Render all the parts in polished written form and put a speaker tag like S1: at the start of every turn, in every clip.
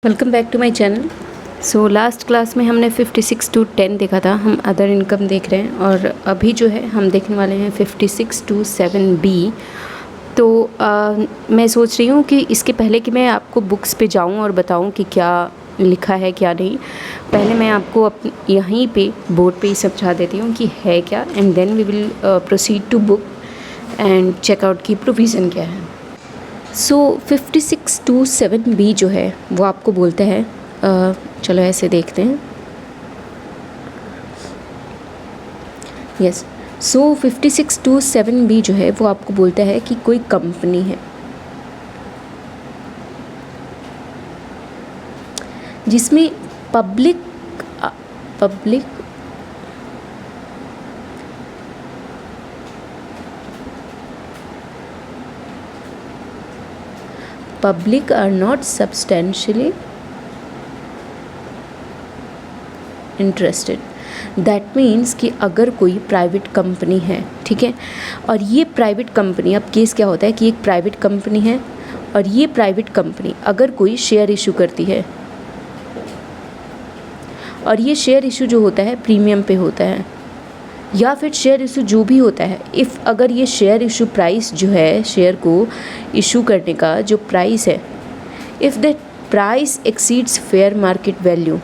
S1: Welcome back to my channel. So last class में हमने 56 to 10 देखा था, हम अदर इनकम देख रहे हैं और अभी जो है हम देखने वाले हैं 56 to 7B। तो मैं सोच रही हूँ कि इसके पहले कि मैं आपको बुक्स पे जाऊँ और बताऊँ कि क्या लिखा है क्या नहीं, पहले मैं आपको यहीं पे बोर्ड पे ही समझा देती हूँ कि है क्या, and then we will proceed to book and checkout की प्रोविज़न क्या है। सो 56 to 7B जो है वो आपको बोलता है, चलो ऐसे देखते हैं। यस, सो 56 to 7B जो है वो आपको बोलता है कि कोई कंपनी है जिसमें public are not substantially interested। That means कि अगर कोई प्राइवेट कंपनी है, ठीक है, और ये प्राइवेट कंपनी, अब केस क्या होता है कि एक प्राइवेट कंपनी है और ये प्राइवेट कंपनी अगर कोई शेयर इशू करती है और ये शेयर इशू जो होता है प्रीमियम पे होता है, या फिर शेयर इशू जो भी होता है, इफ़ अगर ये शेयर इशू प्राइस जो है, शेयर को इशू करने का जो प्राइस है, if that price exceeds fair market value,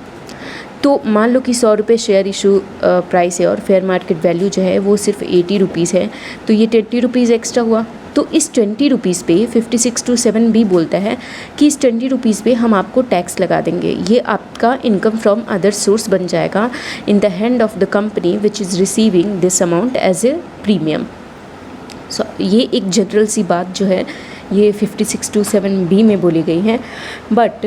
S1: तो मान लो कि 100 रुपये शेयर इशू प्राइस है और फेयर मार्केट वैल्यू जो है वो सिर्फ 80 रुपीज़ है, तो ये 20 रुपीज़ एक्स्ट्रा हुआ। तो इस 20 रुपीज़ पे 56 to 7B बोलता है कि इस 20 रुपीज़ पे हम आपको टैक्स लगा देंगे, ये आपका इनकम फ्रॉम अदर सोर्स बन जाएगा in the hand of the company which is receiving this amount as a premium. So ये एक जनरल सी बात जो है ये 56 to 7B में बोली गई है, बट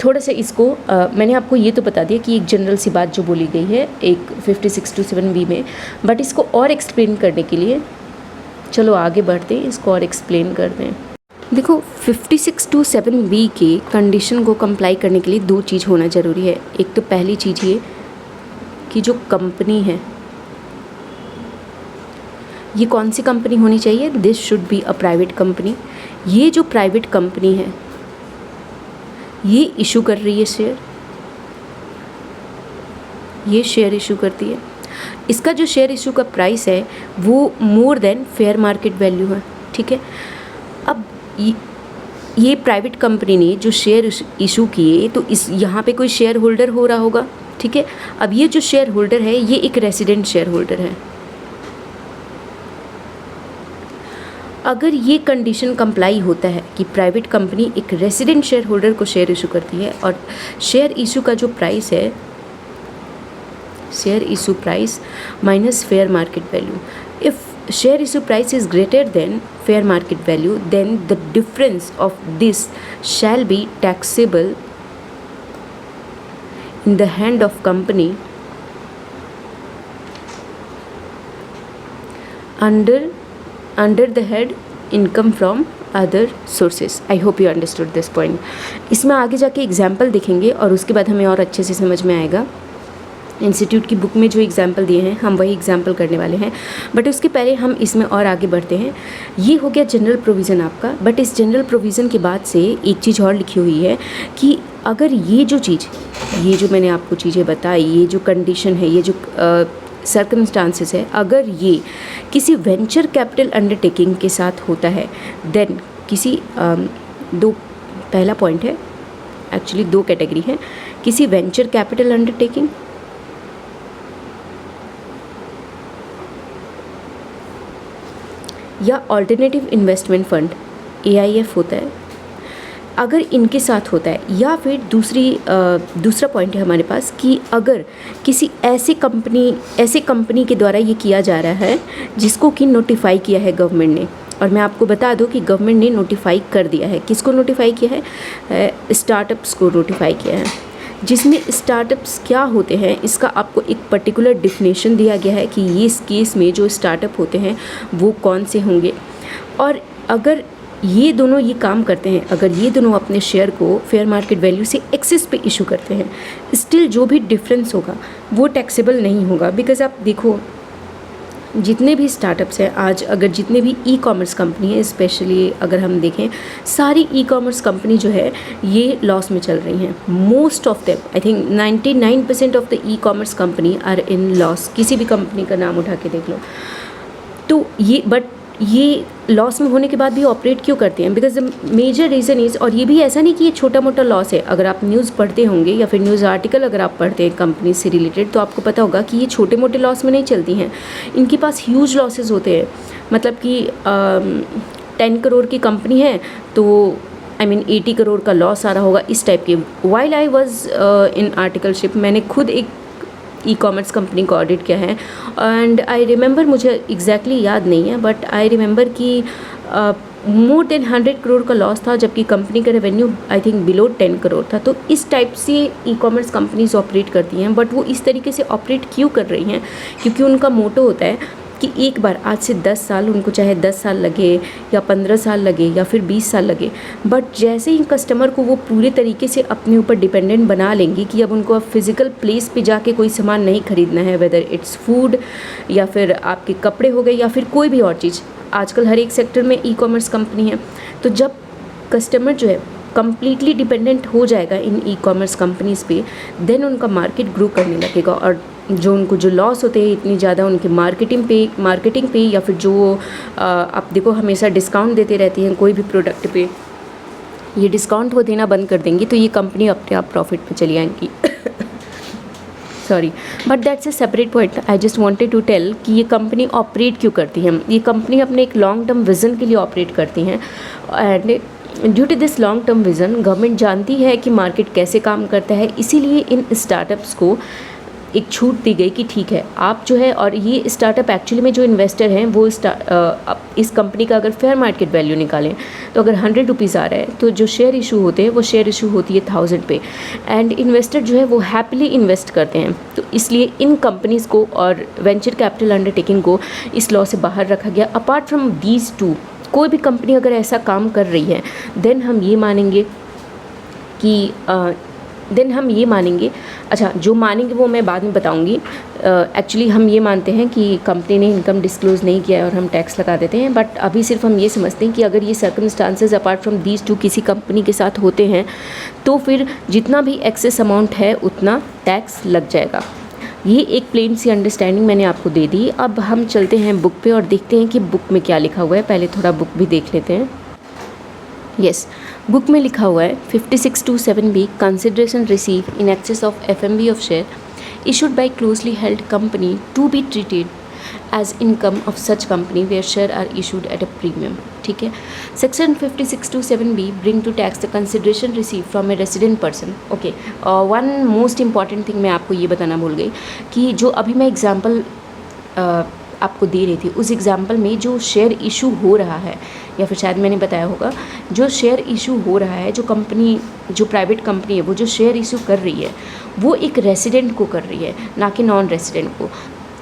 S1: थोड़ा सा इसको मैंने आपको ये तो बता दिया कि एक जनरल सी बात जो बोली गई है एक 56 to 7B में, बट इसको और एक्सप्लेन करने के लिए चलो आगे बढ़ते हैं, इसको और एक्सप्लेन करते हैं। देखो 56 to 7B के कंडीशन को कंप्लाई करने के लिए दो चीज़ होना ज़रूरी है। एक तो पहली चीज़ ये कि जो कंपनी है ये कौन सी कंपनी होनी चाहिए, this should be a private company. ये जो प्राइवेट कंपनी है ये इशू कर रही है शेयर, ये शेयर इशू करती है, इसका जो शेयर इशू का प्राइस है वो more than fair market value है, ठीक है। अब ये प्राइवेट कंपनी ने जो शेयर इशू किए, तो इस यहाँ पे कोई शेयर होल्डर हो रहा होगा, ठीक है। अब ये जो शेयर होल्डर है ये एक रेसिडेंट शेयर होल्डर है। अगर ये कंडीशन कंप्लाई होता है कि प्राइवेट कंपनी एक रेसिडेंट शेयर होल्डर को शेयर इशू करती है और शेयर इशू का जो प्राइस है, share issue price minus fair market value, if share issue price is greater than fair market value then the difference of this shall be taxable in the hand of company under the head income from other sources। I hope you understood this point। इसमें आगे जाके example देखेंगे और उसके बाद हमें और अच्छे से समझ में आएगा। इंस्टीट्यूट की बुक में जो एग्जाम्पल दिए हैं हम वही एग्जाम्पल करने वाले हैं, बट उसके पहले हम इसमें और आगे बढ़ते हैं। ये हो गया जनरल प्रोविज़न आपका, बट इस जनरल प्रोविज़न के बाद से एक चीज़ और लिखी हुई है कि अगर ये जो मैंने आपको चीज़ें बताई, ये जो कंडीशन है, ये जो सर्कमस्टांसेस है, अगर ये किसी वेंचर कैपिटल अंडरटेकिंग के साथ होता है, देन किसी पहला पॉइंट है, एक्चुअली दो कैटेगरी है, किसी वेंचर कैपिटल अंडरटेकिंग या ऑल्टरनेटिव इन्वेस्टमेंट फंड AIF होता है, अगर इनके साथ होता है, या फिर दूसरा पॉइंट है हमारे पास कि अगर किसी ऐसे कंपनी के द्वारा ये किया जा रहा है जिसको कि नोटिफाई किया है गवर्नमेंट ने, और मैं आपको बता दूं कि गवर्नमेंट ने नोटिफाई कर दिया है, किसको नोटिफाई किया है, स्टार्टअप्स को नोटिफाई किया है, जिसमें स्टार्टअप्स क्या होते हैं इसका आपको एक पर्टिकुलर डिफिनेशन दिया गया है कि ये इस केस में जो स्टार्टअप होते हैं वो कौन से होंगे। और अगर ये दोनों ये काम करते हैं, अगर ये दोनों अपने शेयर को फेयर मार्केट वैल्यू से एक्सेस पे इशू करते हैं, स्टिल जो भी डिफरेंस होगा वो टैक्सेबल नहीं होगा। बिकॉज आप देखो जितने भी स्टार्टअप्स हैं आज, अगर जितने भी ई कॉमर्स कंपनी है, स्पेशली अगर हम देखें, सारी ई कॉमर्स कंपनी जो है ये लॉस में चल रही हैं। Most of them, I think 99% of the e-commerce company are in loss. किसी भी कंपनी का नाम उठा के देख लो। तो ये लॉस में होने के बाद भी ऑपरेट क्यों करते हैं? Because the major reason is, और ये भी ऐसा नहीं कि ये छोटा मोटा लॉस है। अगर आप न्यूज़ पढ़ते होंगे या फिर न्यूज़ आर्टिकल अगर आप पढ़ते हैं कंपनी से रिलेटेड, तो आपको पता होगा कि ये छोटे मोटे लॉस में नहीं चलती हैं। इनके पास ह्यूज लॉसेस होते हैं। मतलब कि 10 करोड़ की कंपनी है तो 80 करोड़ का लॉस आ रहा होगा, इस टाइप के। While I was in articleship, मैंने खुद एक ई कॉमर्स कंपनी को ऑडिट किया है एंड आई रिमेंबर, मुझे एग्जैक्टली याद नहीं है बट आई रिमेंबर कि मोर देन 100 करोड़ का लॉस था, जबकि कंपनी का revenue I think below 10 crore था। तो इस टाइप से ई कॉमर्स कंपनीज ऑपरेट करती हैं। बट वो इस तरीके से ऑपरेट क्यों कर रही हैं? क्योंकि उनका मोटो होता है कि एक बार, आज से 10 साल, उनको चाहे 10 साल लगे या 15 साल लगे या फिर 20 साल लगे, बट जैसे ही कस्टमर को वो पूरे तरीके से अपने ऊपर डिपेंडेंट बना लेंगी कि अब उनको फिज़िकल प्लेस पे जाके कोई सामान नहीं खरीदना है, वेदर इट्स फूड या फिर आपके कपड़े हो गए या फिर कोई भी और चीज़। आजकल हर एक सेक्टर में ई कॉमर्स कंपनी है। तो जब कस्टमर जो है कम्प्लीटली डिपेंडेंट हो जाएगा इन ई कॉमर्स कंपनीज़ पे, देन उनका मार्केट ग्रो करने लगेगा। और जो उनको जो लॉस होते हैं इतनी ज़्यादा उनके मार्केटिंग पे या फिर जो आप देखो हमेशा डिस्काउंट देते रहती हैं कोई भी प्रोडक्ट पे, ये डिस्काउंट वो देना बंद कर देंगी तो ये कंपनी अपने आप प्रॉफिट पे चली आएंगी। Sorry, but that's a separate point. I just wanted to tell कि ये कंपनी ऑपरेट क्यों करती हैं। ये कंपनी अपने एक लॉन्ग टर्म विज़न के लिए ऑपरेट करती हैं and due to this long term vision government जानती है कि मार्केट कैसे काम करता है, इसीलिए इन स्टार्टअप्स को एक छूट दी गई कि ठीक है आप जो है, और ये स्टार्टअप एक्चुअली में जो इन्वेस्टर हैं वो इस कंपनी का अगर फेयर मार्केट वैल्यू निकालें तो अगर 100 रुपीज़ आ रहा है तो जो शेयर इशू होते हैं वो शेयर इशू होती है 1000 पे, एंड इन्वेस्टर जो है वो हैप्पीली इन्वेस्ट करते हैं। तो इसलिए इन कंपनीज़ को और वेंचर कैपिटल अंडरटेकिंग को इस लॉ से बाहर रखा गया। अपार्ट फ्रॉम दीज टू, कोई भी कंपनी अगर ऐसा काम कर रही है देन हम ये मानेंगे कि अच्छा जो मानेंगे वो मैं बाद में बताऊंगी। एक्चुअली हम ये मानते हैं कि कंपनी ने इनकम डिस्क्लोज़ नहीं किया है और हम टैक्स लगा देते हैं, बट अभी सिर्फ हम ये समझते हैं कि अगर ये circumstances apart from these two किसी कंपनी के साथ होते हैं तो फिर जितना भी एक्सेस अमाउंट है उतना टैक्स लग जाएगा। ये एक प्लेन सी अंडरस्टैंडिंग मैंने आपको दे दी। अब हम चलते हैं बुक पे और देखते हैं कि बुक में क्या लिखा हुआ है। पहले थोड़ा बुक भी देख लेते हैं। यस, बुक में लिखा हुआ है 5627B consideration receive in excess of FMV of share issued by closely held company to be treated as income of such company where share are issued at a premium. ठीक है, section 5627B bring to tax the consideration receive from a resident person. Okay, one most important thing मैं आपको ये बताना भूल गई कि जो अभी मैं एग्जाम्पल आपको दे रही थी, उस एग्जाम्पल में जो शेयर इशू हो रहा है, या फिर शायद मैंने बताया होगा, जो शेयर इशू हो रहा है, जो कंपनी, जो प्राइवेट कंपनी है वो जो शेयर इशू कर रही है वो एक रेसिडेंट को कर रही है, ना कि नॉन रेसिडेंट को।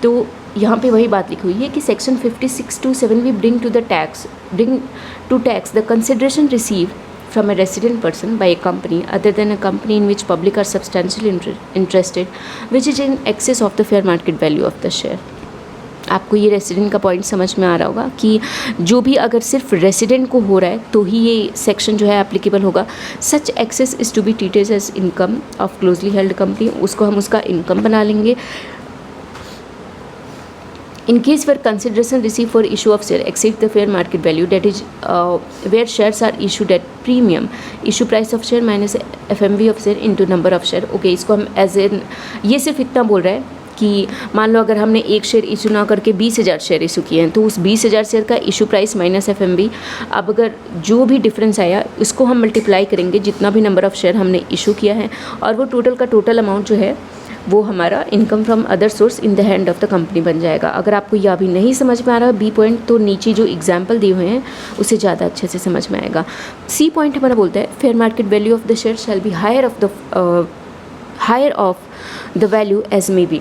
S1: तो यहाँ पे वही बात लिखी हुई है कि section 5627 bring to tax the consideration receive from a resident person by a company other than a company in which public are substantially interested which is in excess of the fair market value of the share। आपको ये resident का point समझ में आ रहा होगा कि जो भी अगर सिर्फ रेसिडेंट को हो रहा है तो ही ये सेक्शन जो है एप्लीकेबल होगा। Such excess is to be treated as income of closely held company, उसको हम उसका इनकम बना लेंगे। In case where consideration received for issue of share exceeds the fair market value, that is where shares are issued at premium, issue price of share minus FMV of share into number of share। Okay, इसको हम as an, ये सिर्फ इतना बोल रहा है कि मान लो अगर हमने एक शेयर इशू ना करके 20,000 शेयर इशू किए हैं तो उस 20,000 शेयर का इशू प्राइस माइनस FMV, अब अगर जो भी डिफरेंस आया उसको हम मल्टीप्लाई करेंगे जितना भी नंबर ऑफ़ शेयर हमने इशू किया है, और वो टोटल का टोटल अमाउंट जो है वो हमारा income from other source in the hand of the company बन जाएगा। अगर आपको यह अभी नहीं समझ में आ रहा बी पॉइंट, तो नीचे जो एग्जाम्पल दिए हुए हैं उसे ज़्यादा अच्छे से समझ में आएगा। सी पॉइंट हमारा बोलता है fair market value of the share shall be higher of the value as may be.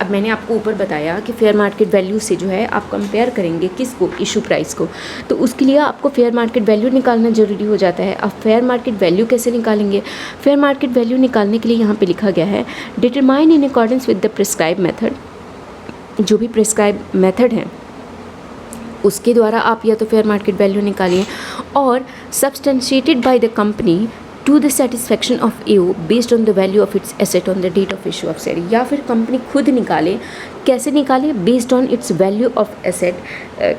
S1: अब मैंने आपको ऊपर बताया कि फेयर मार्केट वैल्यू से जो है आप कंपेयर करेंगे किसको, इशू प्राइस को, तो उसके लिए आपको फेयर मार्केट वैल्यू निकालना ज़रूरी हो जाता है। अब फेयर मार्केट वैल्यू कैसे निकालेंगे? फेयर मार्केट वैल्यू निकालने के लिए यहाँ पे लिखा गया है determine in accordance with the prescribe method जो भी प्रिस्क्राइब मेथड है उसके द्वारा आप या तो फेयर मार्केट वैल्यू निकालिए, और substantiated by the company to the satisfaction of AO based on the value of its asset on the date of issue of share, या फिर कंपनी खुद निकाले। कैसे निकाले? Based on its value of asset.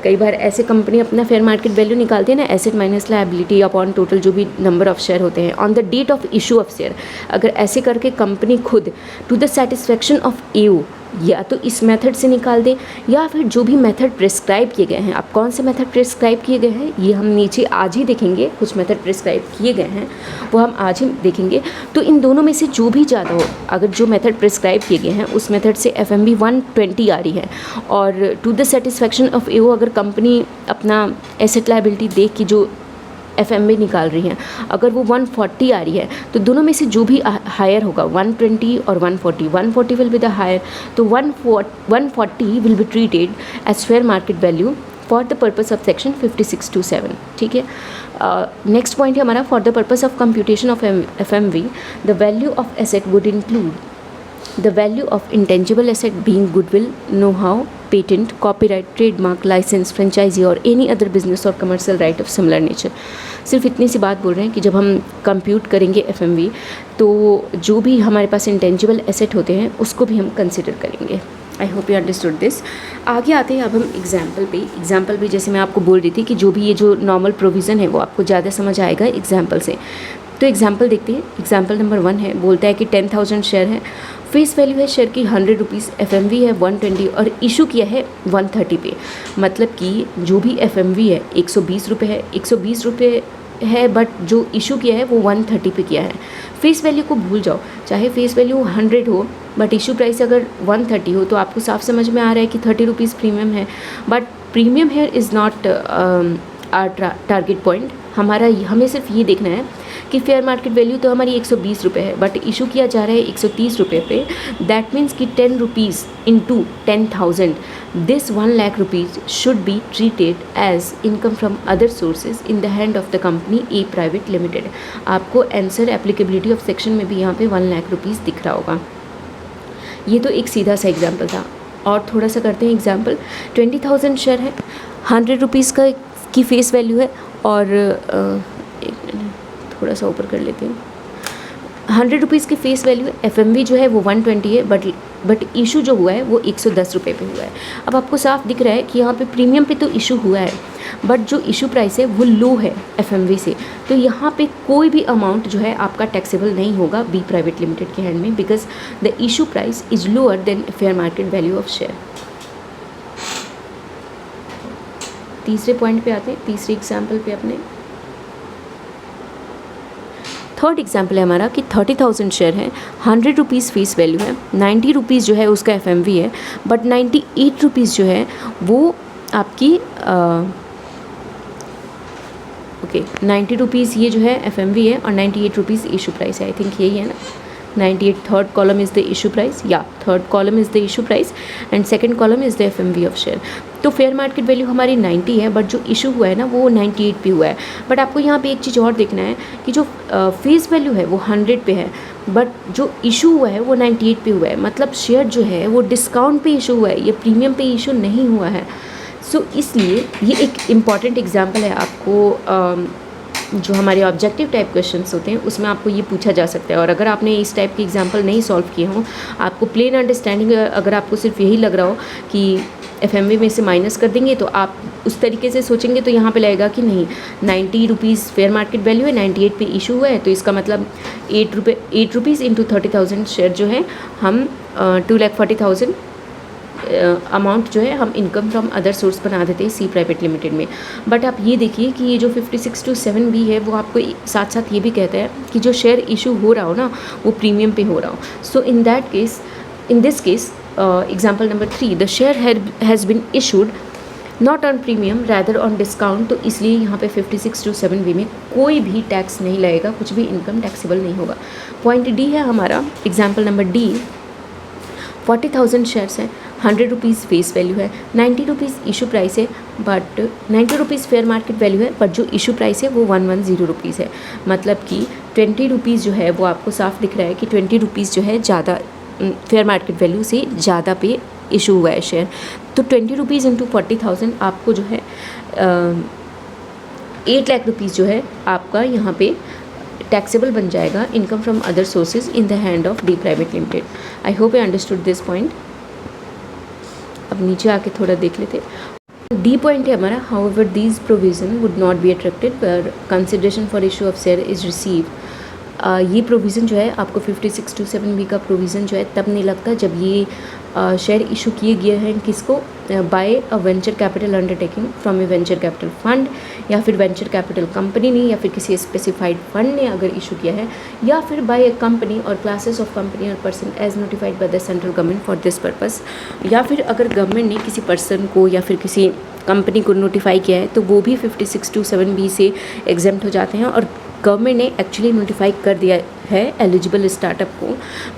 S1: कई बार ऐसे कंपनी अपना फेयर मार्केट वैल्यू निकालती है ना, asset minus liability upon total जो भी नंबर ऑफ शेयर होते हैं on the date of issue of share. अगर ऐसे करके कंपनी खुद to the satisfaction of AO या तो इस मेथड से निकाल दे, या फिर जो भी मेथड प्रिस्क्राइब किए गए हैं। अब कौन से मेथड प्रिस्क्राइब किए गए हैं ये हम नीचे आज ही देखेंगे, कुछ मेथड प्रिस्क्राइब किए गए हैं वो हम आज ही देखेंगे। तो इन दोनों में से जो भी ज़्यादा हो, अगर जो मेथड प्रिस्क्राइब किए गए हैं उस मेथड से FMV 120 आ रही है, और to the satisfaction of AO अगर कंपनी अपना एसेट लायबिलिटी देख के जो FMV निकाल रही हैं, अगर वो 140 आ रही है, तो दोनों में से जो भी हायर होगा 120 और 140 विल बी द हायर, तो 140 will be treated as fair market value for the purpose of section 5627। ठीक है। नेक्स्ट पॉइंट है हमारा, for the purpose of computation of FMV the value of asset would include the value of intangible asset being goodwill, know-how, patent, copyright, trademark, license, franchisee और any other business or commercial right of similar nature। सिर्फ इतनी सी बात बोल रहे हैं कि जब हम कंप्यूट करेंगे FMV तो जो भी हमारे पास इंटेंजिबल एसेट होते हैं उसको भी हम कंसिडर करेंगे। आई होप यू अंडरस्टूड दिस। आगे आते हैं अब हम एग्जाम्पल पे जैसे मैं आपको बोल रही थी कि जो भी ये जो नॉर्मल प्रोविज़न है वो आपको ज़्यादा समझ आएगा एग्जाम्पल से। तो एग्जाम्पल देखते हैं। एग्जाम्पल नंबर 1 है, बोलता है कि 10,000 शेयर है, फेस वैल्यू है शेयर की 100 रुपीज़, FMV है 120 और इशू किया है 130 पे। मतलब कि जो भी FMV है 120 रुपये है, 120 रुपये है, बट जो इशू किया है वो 130 पे किया है। फेस वैल्यू को भूल जाओ, चाहे फेस वैल्यू 100 हो बट इशू प्राइस अगर 130 हो तो आपको साफ समझ में आ रहा है कि 30 रुपीज़ प्रीमियम है। But premium here is not our target point. हमें सिर्फ ये देखना है कि फेयर मार्केट वैल्यू तो हमारी 120 रुपये है बट इशू किया जा रहा है 130 रुपये पे। दैट मीन्स कि 10 rupees into 10,000, this 1 lakh rupees should be treated as income from other sources in the hand of the company a private limited. आपको आंसर एप्लीकेबिलिटी ऑफ सेक्शन में भी यहाँ पे 1 लाख रुपीज़ दिख रहा होगा। ये तो एक सीधा सा एग्जाम्पल था, और थोड़ा सा करते हैं एग्जाम्पल। 20,000 शेयर है, 100 रुपीज़ की फेस वैल्यू है, और एक मिनट थोड़ा सा ऊपर कर लेते हैं। 100 रुपीज़ की फेस वैल्यू है, FMV जो है वो 120 है, बट इशू जो हुआ है वो 110 रुपये पे हुआ है। अब आपको साफ दिख रहा है कि यहाँ पे प्रीमियम पे तो इशू हुआ है बट जो इशू प्राइस है वो लो है FMV से, तो यहाँ पे कोई भी अमाउंट जो है आपका टैक्सेबल नहीं होगा बी प्राइवेट लिमिटेड के हैंड में, because the issue price is lower than fair market value of share. तीसरे पॉइंट पे आते हैं, तीसरे एग्जाम्पल पे अपने। थर्ड एग्जाम्पल है हमारा कि 30,000 शेयर है, 100 रुपीज़ फेस वैल्यू है, 90 रुपीज़ जो है उसका FMV है, बट 98 रुपीज़ जो है वो आपकी 90 रुपीज़ ये जो है FMV है और 98 रुपीज़ इशू प्राइस है। आई थिंक यही है ना, 98 third column is the issue price, या third column is the issue price and second column is the FMV of share. तो फेयर मार्केट वैल्यू हमारी 90 है बट जो इशू हुआ है ना वो 98 पे हुआ है। बट आपको यहाँ पे एक चीज़ और देखना है कि जो फेस वैल्यू है वो 100 पे है बट जो इशू हुआ है वो 98 पे हुआ है। मतलब शेयर जो है वो डिस्काउंट पे इशू हुआ है, ये प्रीमियम पे इशू नहीं हुआ है। सो इसलिए ये एक इम्पॉर्टेंट एग्जाम्पल है। आपको जो हमारे ऑब्जेक्टिव टाइप क्वेश्चंस होते हैं उसमें आपको ये पूछा जा सकता है, और अगर आपने इस टाइप के एग्जाम्पल नहीं सॉल्व किए हों, आपको प्लेन अंडरस्टैंडिंग, अगर आपको सिर्फ यही लग रहा हो कि FMV में से माइनस कर देंगे तो आप उस तरीके से सोचेंगे तो यहाँ पे लगेगा कि नहीं 90 रुपीज़ फेयर मार्केट वैल्यू है, 98 पे इशू हुआ है, तो इसका मतलब 8 रुपीज़ इंटू 30,000 शेयर जो है हम 2,40,000 अमाउंट जो है हम इनकम फ्रॉम अदर सोर्स बना देते हैं सी प्राइवेट लिमिटेड में। बट आप ये देखिए कि ये जो 5627B है वो आपको साथ साथ ये भी कहता है कि जो शेयर इशू हो रहा हो ना वो प्रीमियम पे हो रहा हो। So in this case example number 3, the share has been issued not on premium rather on discount. तो इसलिए यहाँ पे 5627B में कोई भी टैक्स नहीं लगेगा, कुछ भी इनकम टैक्सेबल नहीं होगा। पॉइंट डी है हमारा, एग्जाम्पल नंबर डी, 40,000 शेयर्स हैं, 100 रुपीज़ फेस वैल्यू है, 90 रुपीज़ इशू प्राइस है, but 90 rupees fair market value है, बट जो इशू प्राइस है वो 110 रुपीज़ है। मतलब कि 20 रुपीज़ जो है वो आपको साफ दिख रहा है कि 20 रुपीज़ जो है ज़्यादा फेयर मार्केट वैल्यू से ज़्यादा पे इशू हुआ है शेयर, तो 20 रुपीज़ इंटू 40,000 आपको जो है 8 लाख रुपीज़ जो है आपका यहाँ पे टैक्सेबल बन जाएगा, income from other sources in the hand of D private limited. I hope I understood this point. अब नीचे आके थोड़ा देख लेते। डी पॉइंट है हमारा, however these provision would not be attracted पर consideration for issue of share is received. ये प्रोविज़न जो है आपको 5627B का प्रोविज़न जो है तब नहीं लगता जब ये शेयर इशू किए गए हैं किसको, by a venture capital undertaking from a venture capital fund, या फिर वेंचर कैपिटल कंपनी ने या फिर किसी स्पेसिफाइड फंड ने अगर इशू किया है, या फिर बाय ए कंपनी और क्लासेस ऑफ कंपनी और person as notified by the central government for this purpose. या फिर अगर गवर्नमेंट ने किसी पर्सन को या फिर किसी कंपनी को नोटिफाई किया है तो वो भी 5627B से एग्जेम्प्ट हो जाते हैं। और गवर्नमेंट ने एक्चुअली नोटिफाई कर दिया है एलिजिबल स्टार्टअप को,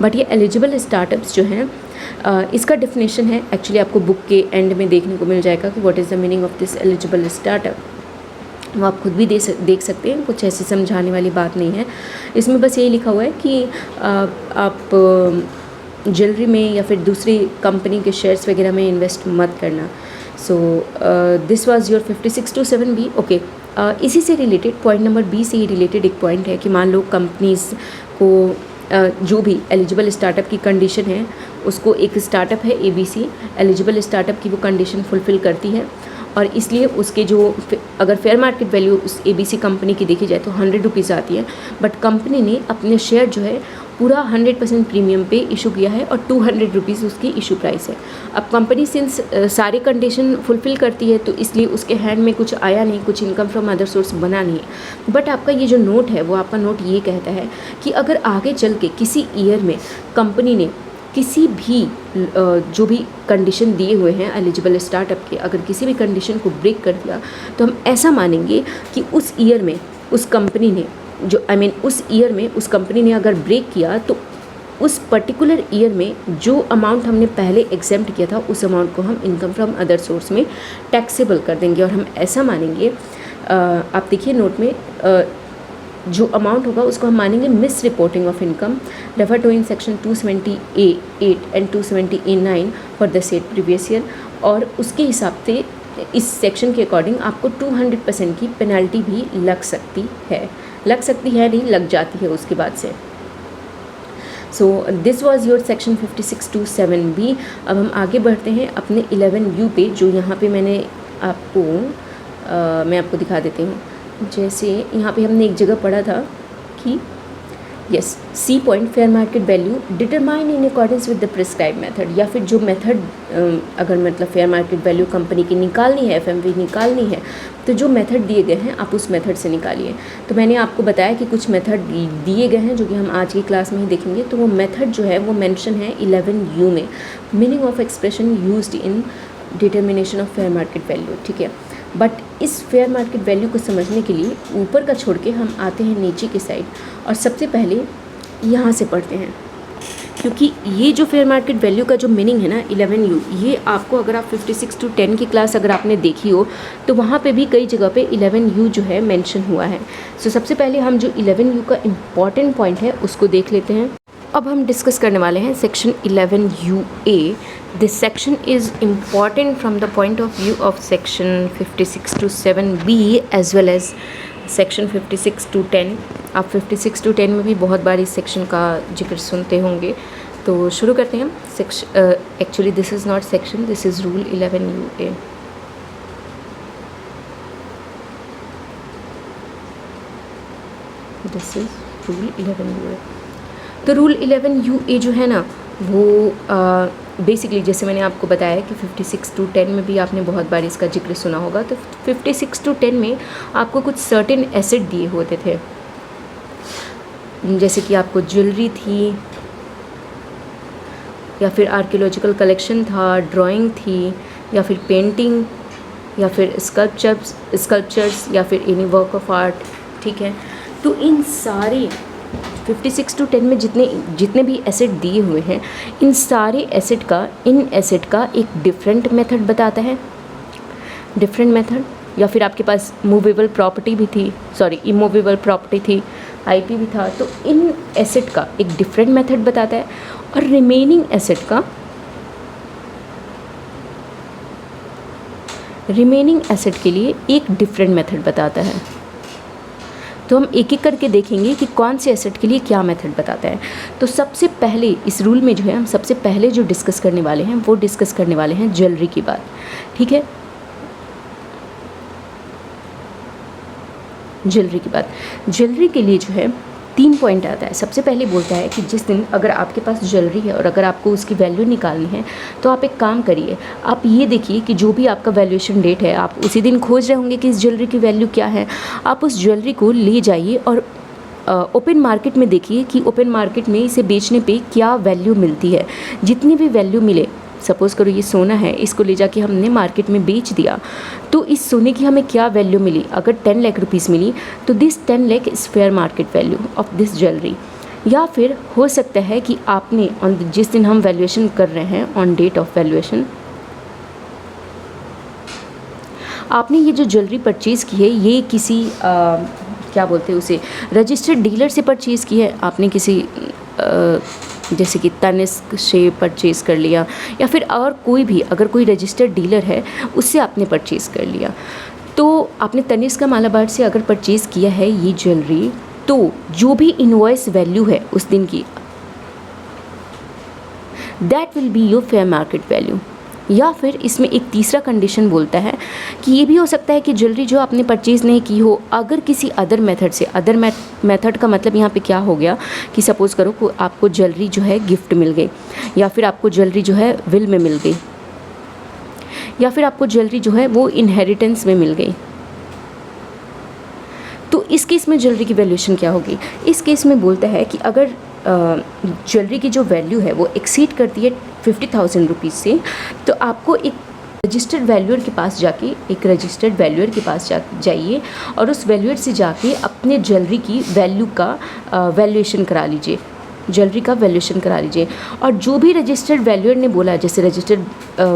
S1: बट ये एलिजिबल स्टार्टअप्स जो हैं इसका डेफिनेशन है एक्चुअली आपको बुक के एंड में देखने को मिल जाएगा कि what is the meaning of this eligible startup, वो आप खुद भी देख सकते हैं, कुछ ऐसी समझाने वाली बात नहीं है इसमें। बस यही लिखा हुआ है कि आप ज्वेलरी में या फिर दूसरी कंपनी के शेयर्स वगैरह में इन्वेस्ट मत करना। सो this was your 5627B। Okay, इसी से रिलेटेड पॉइंट नंबर बी से ही रिलेटेड एक पॉइंट है कि मान लो कंपनीज को जो भी एलिजिबल स्टार्टअप की कंडीशन है, उसको एक स्टार्टअप है ABC, एलिजिबल स्टार्टअप की वो कंडीशन फुलफ़िल करती है और इसलिए उसके जो अगर फेयर मार्केट वैल्यू उस ABC कंपनी की देखी जाए तो 100 रुपीज़ आती है, बट कंपनी ने अपने शेयर जो है पूरा 100% प्रीमियम पे इशू किया है और 200 रुपीज़ उसकी इशू प्राइस है। अब कंपनी सिंस सारी कंडीशन फुलफ़िल करती है तो इसलिए उसके हैंड में कुछ आया नहीं, कुछ इनकम फ्रॉम अदर सोर्स बना नहीं है। बट आपका ये जो नोट है वो आपका नोट ये कहता है कि अगर आगे चल के किसी ईयर में कंपनी ने किसी भी जो भी कंडीशन दिए हुए हैं एलिजिबल स्टार्टअप के, अगर किसी भी कंडीशन को ब्रेक कर दिया तो हम ऐसा मानेंगे कि उस ईयर में उस कंपनी ने जो उस ईयर में उस कंपनी ने अगर ब्रेक किया तो उस पर्टिकुलर ईयर में जो अमाउंट हमने पहले एग्जेम्प्ट किया था उस अमाउंट को हम इनकम फ्रॉम अदर सोर्स में टैक्सेबल कर देंगे। और हम ऐसा मानेंगे, आप देखिए नोट में जो अमाउंट होगा उसको हम मानेंगे misreporting of income, refer to in section 270A8 and 270A9 for the set previous year. और उसके हिसाब से इस सेक्शन के अकॉर्डिंग आपको 200% की पेनल्टी भी लग सकती है नहीं, लग जाती है उसके बाद से। सो this was your section 5627B। अब हम आगे बढ़ते हैं अपने 11U पे, जो यहाँ पे मैं आपको दिखा देती हूँ। जैसे यहाँ पे हमने एक जगह पढ़ा था कि yes C point fair market value determine in accordance with the prescribe method, या फिर जो मेथड अगर मतलब फेयर मार्केट वैल्यू कंपनी की निकालनी है, FMV निकालनी है, तो जो मेथड दिए गए हैं आप उस मेथड से निकालिए। तो मैंने आपको बताया कि कुछ मेथड दिए गए हैं जो कि हम आज की क्लास में ही देखेंगे। तो वो मेथड जो है वो मेंशन है 11U में, meaning of expression used in determination of fair market value, ठीक है। बट इस फेयर मार्केट वैल्यू को समझने के लिए ऊपर का छोड़ के हम आते हैं नीचे की साइड और सबसे पहले यहाँ से पढ़ते हैं, क्योंकि ये जो फेयर मार्केट वैल्यू का जो मीनिंग है ना 11U, ये आपको अगर आप 56 to 10 की क्लास अगर आपने देखी हो तो वहाँ पे भी कई जगह पे 11U जो है मेंशन हुआ है। सो सबसे पहले हम जो 11U का इम्पॉर्टेंट पॉइंट है उसको देख लेते हैं। अब हम डिस्कस करने वाले हैं section 11UA। This section is important from the point of view of section 56 to 7B as well as section 56 to 10। आप 56 to 10 में भी बहुत बार इस सेक्शन का जिक्र सुनते होंगे। तो शुरू करते हैं। Actually this is not section, this is rule 11UA। This is rule 11UA। तो रूल 11UA जो है ना वो बेसिकली जैसे मैंने आपको बताया कि 56 to 10 में भी आपने बहुत बार इसका जिक्र सुना होगा। तो 56 to 10 में आपको कुछ सर्टेन एसेट दिए होते थे, जैसे कि आपको ज्वेलरी थी या फिर आर्कियोलॉजिकल कलेक्शन था, ड्राइंग थी या फिर पेंटिंग या फिर स्कल्पचर्स या फिर एनी वर्क ऑफ आर्ट, ठीक है। तो इन सारे 56 to 10 में जितने भी एसेट दिए हुए हैं, इन सारे एसेट का एक डिफरेंट मेथड बताता है, डिफरेंट मेथड। या फिर आपके पास मूवेबल प्रॉपर्टी भी थी, इमूवेबल प्रॉपर्टी थी, IP भी था, तो इन एसेट का एक डिफरेंट मेथड बताता है। और रिमेनिंग एसेट का रिमेनिंग एसेट के लिए एक डिफरेंट मेथड बताता है। तो हम एक एक करके देखेंगे कि कौन से एसेट के लिए क्या मेथड बताता है। तो सबसे पहले इस रूल में जो है हम सबसे पहले जो डिस्कस करने वाले हैं वो डिस्कस करने वाले हैं ज्वेलरी की बात, ठीक है। ज्वेलरी की बात, ज्वेलरी के लिए जो है 3 पॉइंट आता है। सबसे पहले बोलता है कि जिस दिन अगर आपके पास ज्वेलरी है और अगर आपको उसकी वैल्यू निकालनी है तो आप एक काम करिए, आप ये देखिए कि जो भी आपका वैल्यूएशन डेट है आप उसी दिन खोज रहे होंगे कि इस ज्वेलरी की वैल्यू क्या है। आप उस ज्वेलरी को ले जाइए और ओपन मार्केट में देखिए कि ओपन मार्केट में इसे बेचने पे क्या वैल्यू मिलती है। जितनी भी वैल्यू मिले, सपोज़ करो ये सोना है, इसको ले जाके हमने मार्केट में बेच दिया, तो इस सोने की हमें क्या वैल्यू मिली। अगर 10 लाख रुपीज़ मिली तो this 10 lakh is fair market value of this jewellery. या फिर हो सकता है कि आपने जिस दिन हम वैल्यूएशन कर रहे हैं, ऑन डेट ऑफ वैल्यूएशन, आपने ये जो ज्वेलरी परचेज़ की है ये किसी क्या बोलते हैं उसे, रजिस्टर्ड डीलर से परचेज़ की है। आपने किसी जैसे कि तनिष्क से परचेज़ कर लिया, या फिर और कोई भी अगर कोई रजिस्टर्ड डीलर है उससे आपने परचेज़ कर लिया। तो आपने तनिष्क का मालाबार से अगर परचेज़ किया है ये ज्वेलरी, तो जो भी इनवॉइस वैल्यू है उस दिन की, that will be your fair market value. या फिर इसमें एक तीसरा कंडीशन बोलता है कि ये भी हो सकता है कि ज्वेलरी जो आपने परचेज़ नहीं की हो, अगर किसी अदर मेथड से, अदर मेथड का मतलब यहाँ पे क्या हो गया कि सपोज़ करो को आपको ज्वेलरी जो है गिफ्ट मिल गई, या फिर आपको ज्वेलरी जो है विल में मिल गई, या फिर आपको ज्वेलरी जो है वो इनहेरिटेंस में मिल गई। तो इस केस में ज्वेलरी की वैल्यूएशन क्या होगी? इस केस में बोलता है कि अगर ज्वेलरी की जो वैल्यू है वो एक्सीड करती है 50,000 रुपीज़ से, तो आपको एक रजिस्टर्ड वैल्यूअर के पास जाके, एक रजिस्टर्ड वैल्यूअर के पास जाइए और उस वैल्यूअर से जाके अपने ज्वेलरी की वैल्यू का वैल्यूएशन करा लीजिए, ज्वेलरी का वैल्यूएशन करा लीजिए। और जो भी रजिस्टर्ड वैल्यूअर ने बोला, जैसे रजिस्टर्ड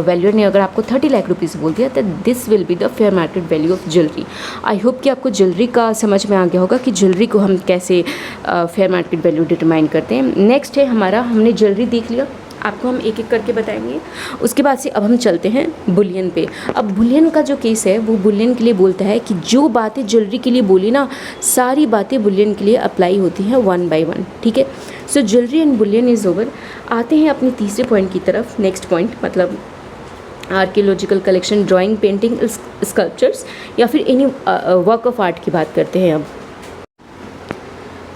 S1: वैल्यूअर ने अगर आपको 30 लाख रुपीज़ बोल दिया, तो this will be the fair market value of jewellery. I hope कि आपको ज्वेलरी का समझ में आ गया होगा कि ज्वेलरी को हम कैसे फेयर मार्केट वैल्यू डिटरमाइन करते हैं। नेक्स्ट है हमारा, हमने ज्वेलरी देख लिया, आपको हम एक एक करके बताएंगे। उसके बाद से अब हम चलते हैं बुलियन पे। अब बुलियन का जो केस है वो बुलियन के लिए बोलता है कि जो बातें ज्वेलरी के लिए बोली ना, सारी बातें बुलियन के लिए अप्लाई होती हैं 1 बाय 1, ठीक है। So jewellery and bullion is over. आते हैं अपने तीसरे पॉइंट की तरफ। नेक्स्ट पॉइंट मतलब archaeological collection, drawing, painting, sculptures या फिर एनी वर्क ऑफ आर्ट की बात करते हैं। अब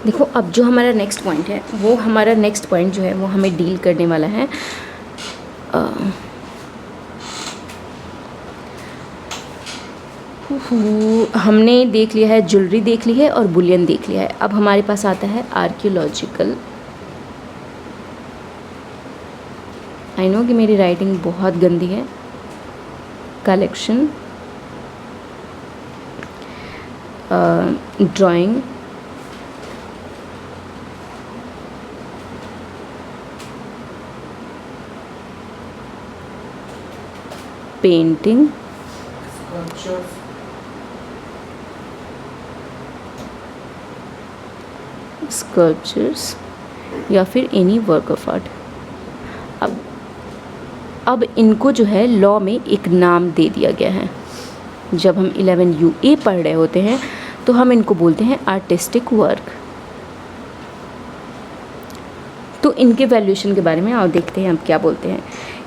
S1: देखो, अब जो हमारा नेक्स्ट पॉइंट है वो हमारा नेक्स्ट पॉइंट जो है वो हमें डील करने वाला है हमने देख लिया है, ज्वेलरी देख ली है और बुलियन देख लिया है। अब हमारे पास आता है आर्कियोलॉजिकल। आई नो कि मेरी राइटिंग बहुत गंदी है। कलेक्शन, ड्राइंग, पेंटिंग, स्कल्पचर्स या फिर एनी वर्क ऑफ आर्ट। अब इनको जो है लॉ में एक नाम दे दिया गया है। जब हम 11 UA पढ़ रहे होते हैं तो हम इनको बोलते हैं आर्टिस्टिक वर्क। तो इनके वैल्यूएशन के बारे में और देखते हैं हम क्या बोलते हैं।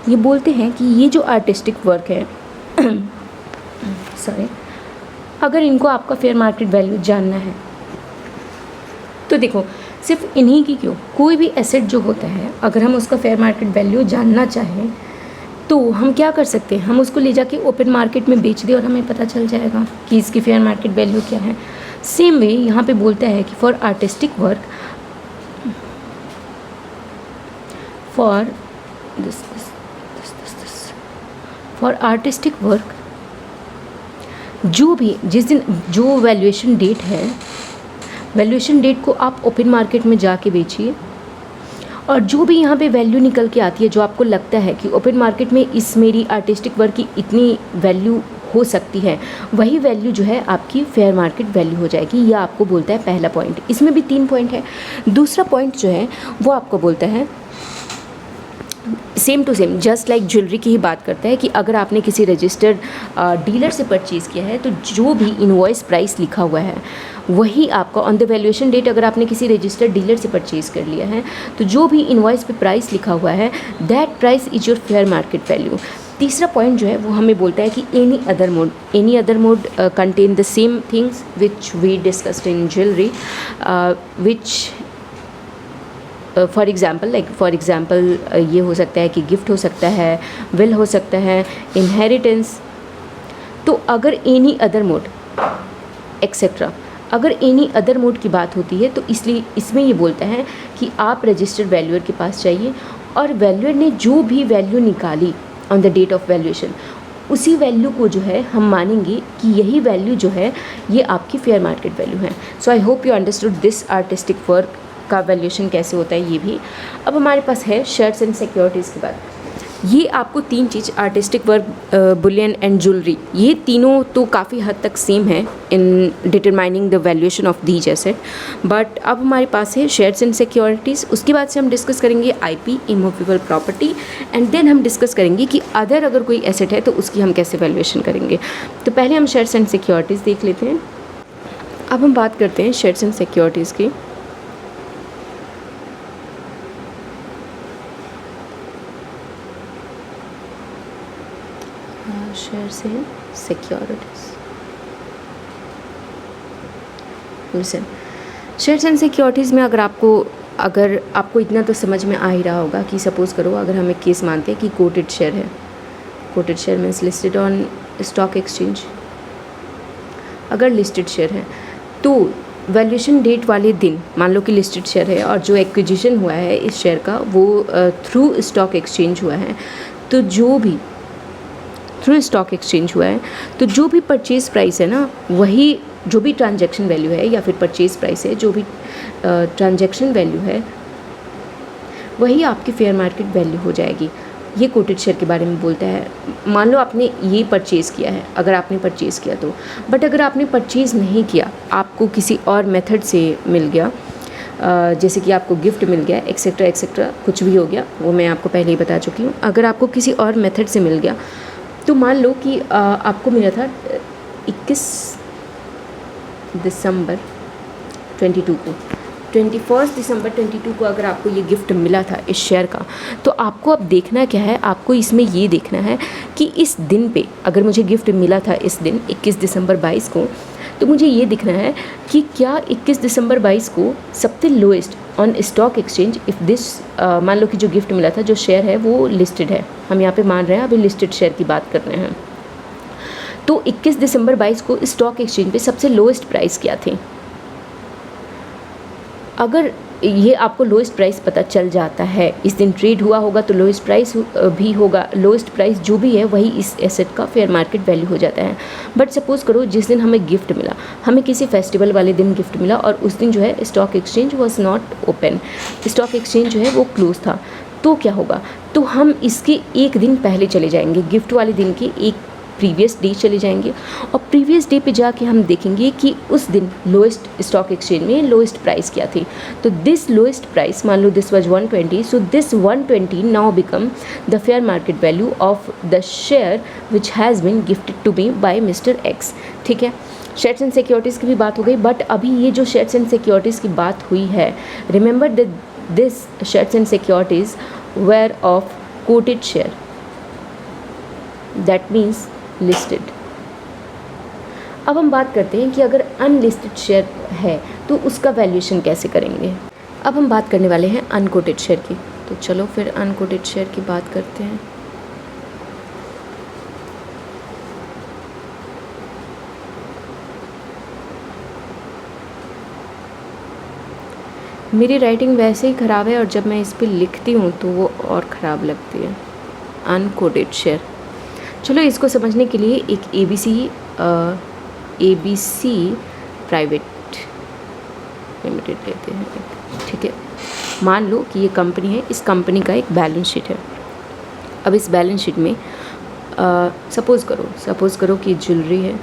S1: ये बोलते हैं कि ये जो आर्टिस्टिक वर्क है सॉरी, अगर इनको आपका फेयर मार्केट वैल्यू जानना है तो देखो, सिर्फ इन्हीं की क्यों, कोई भी एसेट जो होता है अगर हम उसका फेयर मार्केट वैल्यू जानना चाहें तो हम क्या कर सकते हैं, हम उसको ले जाके ओपन मार्केट में बेच दें और हमें पता चल जाएगा कि इसकी फेयर मार्केट वैल्यू क्या है। सेम वे यहाँ पे बोलता है कि for artistic work, for for artistic work, जो भी जिस दिन जो वैल्यूएशन डेट है, वैल्यूएशन डेट को आप ओपन मार्केट में जाके बेचिए और जो भी यहाँ पे वैल्यू निकल के आती है, जो आपको लगता है कि ओपन मार्केट में इस मेरी आर्टिस्टिक वर्क की इतनी वैल्यू हो सकती है, वही वैल्यू जो है आपकी फेयर मार्केट वैल्यू हो जाएगी। यह आपको बोलता है पहला पॉइंट। इसमें भी 3 पॉइंट है। दूसरा पॉइंट जो है वो आपको बोलता है same to same just like jewellery की ही बात करता है कि अगर आपने किसी रजिस्टर्ड डीलर से परचेज़ किया है तो जो भी इनवॉइस प्राइस लिखा हुआ है वही आपका ऑन द वैल्यूएशन डेट, अगर आपने किसी रजिस्टर्ड डीलर से परचेज़ कर लिया है तो जो भी इनवॉइस पे प्राइस लिखा हुआ है that price is your fair market value. तीसरा पॉइंट जो है वो हमें बोलता है कि any other mode contain the same things which we discussed in jewellery which for example ये हो सकता है कि गिफ्ट हो सकता है, विल हो सकता है, इनहेरिटेंस। तो अगर एनी अदर मोड एक्सेट्रा, अगर एनी अदर मोड की बात होती है तो इसलिए इसमें ये बोलता है कि आप रजिस्टर्ड वैल्यूअर के पास जाइए और वैल्यूअर ने जो भी वैल्यू निकाली on the date of valuation उसी वैल्यू को जो है हम मानेंगे कि यही वैल्यू जो है ये आपकी फेयर मार्केट वैल्यू है। So I hope you understood this artistic work का वैल्यूएशन कैसे होता है ये भी। अब हमारे पास है शेयर्स एंड सिक्योरिटीज़ के बाद। ये आपको तीन चीज़ artistic work, bullion and jewellery, ये तीनों तो काफ़ी हद तक सेम है in determining the valuation of these asset. But अब हमारे पास है शेयर्स एंड सिक्योरिटीज़, उसके बाद से हम डिस्कस करेंगे IP, immovable property, and then हम डिस्कस करेंगे कि अगर कोई एसेट है तो उसकी हम कैसे वैल्यूएशन करेंगे। तो पहले हम शेयर्स एंड सिक्योरिटीज़ देख लेते हैं। अब हम बात करते हैं शेयर्स एंड सिक्योरिटीज़ की। Shares and securities, listen, shares and securities में अगर आपको इतना तो समझ में आ ही रहा होगा कि सपोज़ करो अगर हम एक केस मानते हैं कि कोटेड शेयर है, coated share means listed on stock exchange. अगर लिस्टेड शेयर है तो वैल्यूएशन डेट वाले दिन मान लो कि लिस्टेड शेयर है और जो एक्विजिशन हुआ है इस शेयर का वो थ्रू स्टॉक एक्सचेंज हुआ है, तो जो भी परचेज़ प्राइस है ना, वही जो भी ट्रांजैक्शन वैल्यू है या फिर परचेज़ प्राइस है, जो भी ट्रांजैक्शन वैल्यू है वही आपकी फेयर मार्केट वैल्यू हो जाएगी। ये कोटेड शेयर के बारे में बोलता है। मान लो आपने ये परचेज़ किया है, अगर आपने परचेज़ किया तो, बट अगर आपने परचेज़ नहीं किया, आपको किसी और मेथड से मिल गया, जैसे कि आपको गिफ्ट मिल गया, एक्सेट्रा एक्सेट्रा, कुछ भी हो गया, वो मैं आपको पहले ही बता चुकी हूँ। अगर आपको किसी और मेथड से मिल गया तो मान लो कि आपको मिला था 21 दिसंबर 22 को, 21 दिसंबर 22 को अगर आपको ये गिफ्ट मिला था इस शेयर का, तो आपको अब देखना क्या है, आपको इसमें ये देखना है कि इस दिन पे अगर मुझे गिफ्ट मिला था इस दिन 21 दिसंबर 22 को, तो मुझे ये देखना है कि क्या 21 दिसंबर 22 को सबसे lowest on stock exchange if this, मान लो कि जो गिफ्ट मिला था, जो शेयर है वो लिस्टेड है, हम यहाँ पे मान रहे हैं अभी लिस्टेड शेयर की बात कर रहे हैं, तो 21 दिसंबर 22 को स्टॉक एक्सचेंज पे सबसे लोएस्ट प्राइस क्या थी। अगर ये आपको लोएस्ट प्राइस पता चल जाता है, इस दिन ट्रेड हुआ होगा तो लोएस्ट प्राइस भी होगा, लोएस्ट प्राइस जो भी है वही इस एसेट का फेयर मार्केट वैल्यू हो जाता है। बट सपोज़ करो जिस दिन हमें गिफ्ट मिला, हमें किसी फेस्टिवल वाले दिन गिफ्ट मिला और उस दिन जो है stock exchange was not open, stock exchange जो है वो क्लोज था, तो क्या होगा, तो हम इसके एक दिन पहले चले जाएंगे, गिफ्ट वाले दिन के एक प्रीवियस डे चले जाएंगे और प्रीवियस डे पे जाके हम देखेंगे कि उस दिन लोएस्ट स्टॉक एक्सचेंज में लोएस्ट प्राइस क्या थी। तो दिस लोएस्ट प्राइस, मान लो this was 120, so this 120 now become the fair market value of the share which has been gifted to me by mister X. ठीक है, शेयर्स एंड सिक्योरिटीज़ की भी बात हो गई, बट अभी ये जो शेयर्स एंड सिक्योरिटीज़ की बात हुई है, remember that this shares and securities were of quoted share, that means listed. अब हम बात करते हैं कि अगर अनलिस्टेड शेयर है तो उसका वैल्यूएशन कैसे करेंगे। अब हम बात करने वाले हैं अनकोटेड शेयर की, तो चलो फिर अनकोटेड शेयर की बात करते हैं। मेरी राइटिंग वैसे ही ख़राब है और जब मैं इस पर लिखती हूँ तो वो और ख़राब लगती है। अनकोटेड शेयर, चलो इसको समझने के लिए एक ABC प्राइवेट लिमिटेड लेते हैं। ठीक है, मान लो कि ये कंपनी है, इस कंपनी का एक बैलेंस शीट है। अब इस बैलेंस शीट में सपोज़ करो कि ज्वेलरी है,